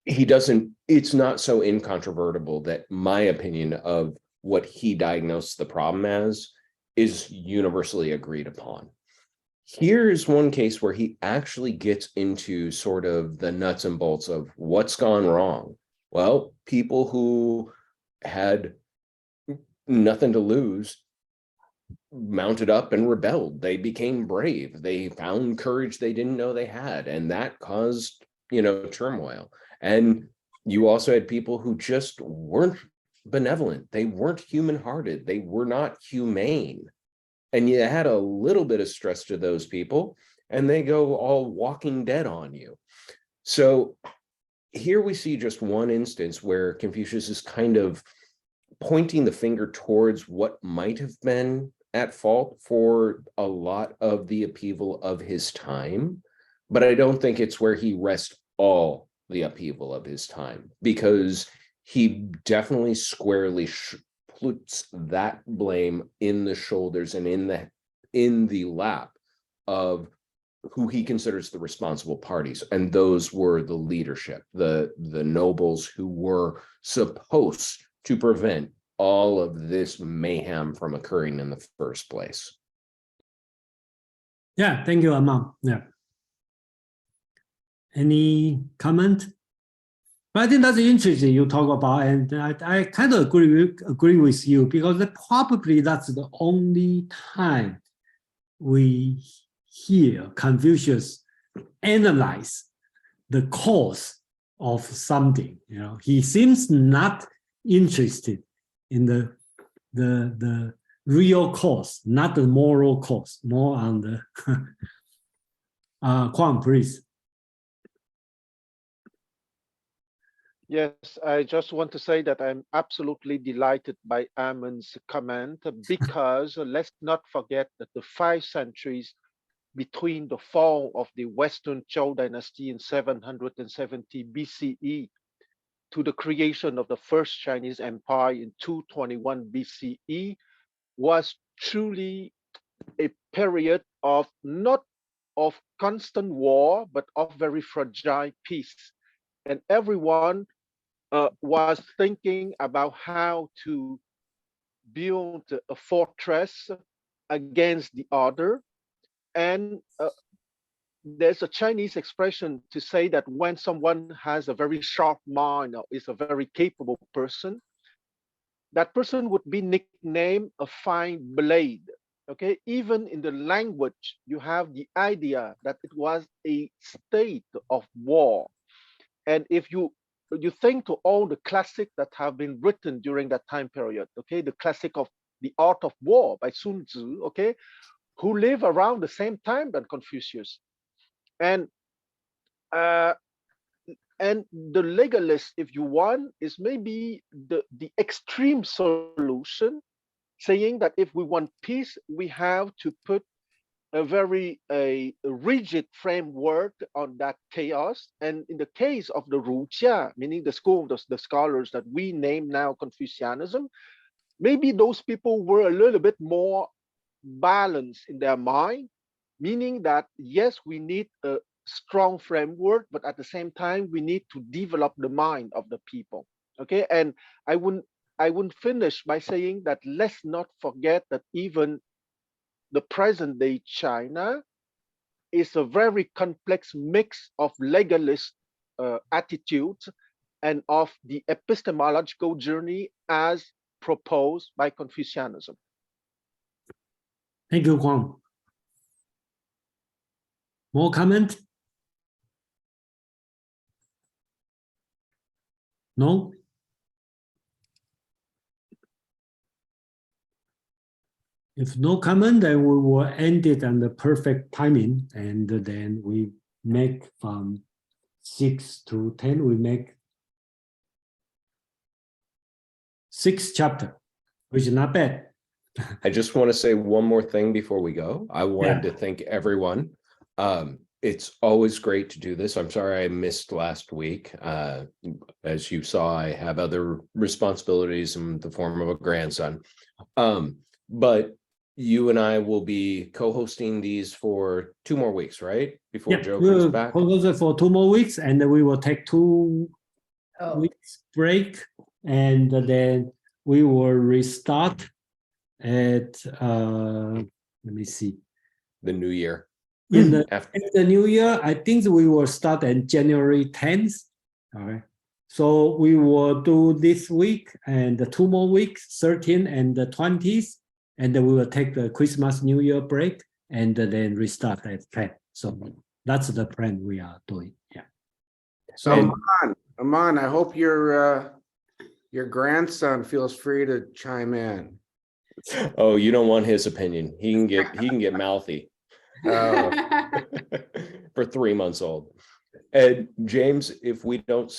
S4: he doesn't, it's not so incontrovertible that my opinion of what he diagnosed the problem as is universally agreed upon. Here's one case where he actually gets into sort of the nuts and bolts of what's gone wrong. Well, people who had nothing to lose mounted up and rebelled. They became brave. They found courage they didn't know they had, and that caused, turmoil. And you also had people who just weren't benevolent. They weren't human-hearted. They were not humane. And you had a little bit of stress to those people, and they go all Walking Dead on you. So here we see just one instance where Confucius is kind of pointing the finger towards what might have been at fault for a lot of the upheaval of his time. But I don't think it's where he rests all the upheaval of his time, because he definitely squarely puts that blame in the shoulders and in the lap of who he considers the responsible parties, and those were the leadership, the nobles who were supposed to prevent all of this mayhem from occurring in the first place.
S1: Yeah, thank you, Amam. Yeah. Any comment? But I think that's interesting you talk about, and I kind of agree with you, because probably that's the only time we hear Confucius analyze the cause of something. He seems not interested in the real cause, not the moral cause, more on the Kwang, please.
S6: Yes, I just want to say that I'm absolutely delighted by Amon's comment, because let's not forget that the 5 centuries between the fall of the Western Zhou dynasty in 770 BCE to the creation of the First Chinese Empire in 221 BCE was truly a period of not of constant war, but of very fragile peace. And everyone was thinking about how to build a fortress against the other. And there's a Chinese expression to say that when someone has a very sharp mind or is a very capable person, that person would be nicknamed a fine blade. Okay, even in the language, you have the idea that it was a state of war. And if you think to all the classics that have been written during that time period, okay, the classic of The Art of War by Sun Tzu, okay, who live around the same time than Confucius. And the legalist, if you want, is maybe the extreme solution, saying that if we want peace, we have to put a very rigid framework on that chaos. And in the case of the Rujia, meaning the school of the scholars that we name now Confucianism, maybe those people were a little bit more balanced in their mind, meaning that yes, we need a strong framework, but at the same time, we need to develop the mind of the people. Okay, and I wouldn't finish by saying that let's not forget that even the present day China is a very complex mix of legalist attitudes and of the epistemological journey as proposed by Confucianism.
S1: Thank you, Kwang. More comment? No? If no comment, then we will end it on the perfect timing, and then we make from 6 to 10, we make 6 chapter, which is not bad.
S4: I just want to say one more thing before we go. I wanted to thank everyone. It's always great to do this. I'm sorry I missed last week. As you saw, I have other responsibilities in the form of a grandson. But you and I will be co-hosting these for 2 more weeks, right? Before Joe comes back.
S1: We'll hold it for 2 more weeks, and then we will take 2 weeks break, and then we will restart at let me see.
S4: The new year.
S1: In the
S4: After
S1: the new year, I think we will start on January 10th. All right. So we will do this week and 2 more weeks, 13th and the 20th, and then we will take the Christmas New Year break and then restart at 10. So that's the plan we are doing. Yeah.
S5: So Aman, I hope your grandson feels free to chime in.
S4: Oh, you don't want his opinion. He can get mouthy.
S5: Oh.
S4: For 3 months old. And James, if we don't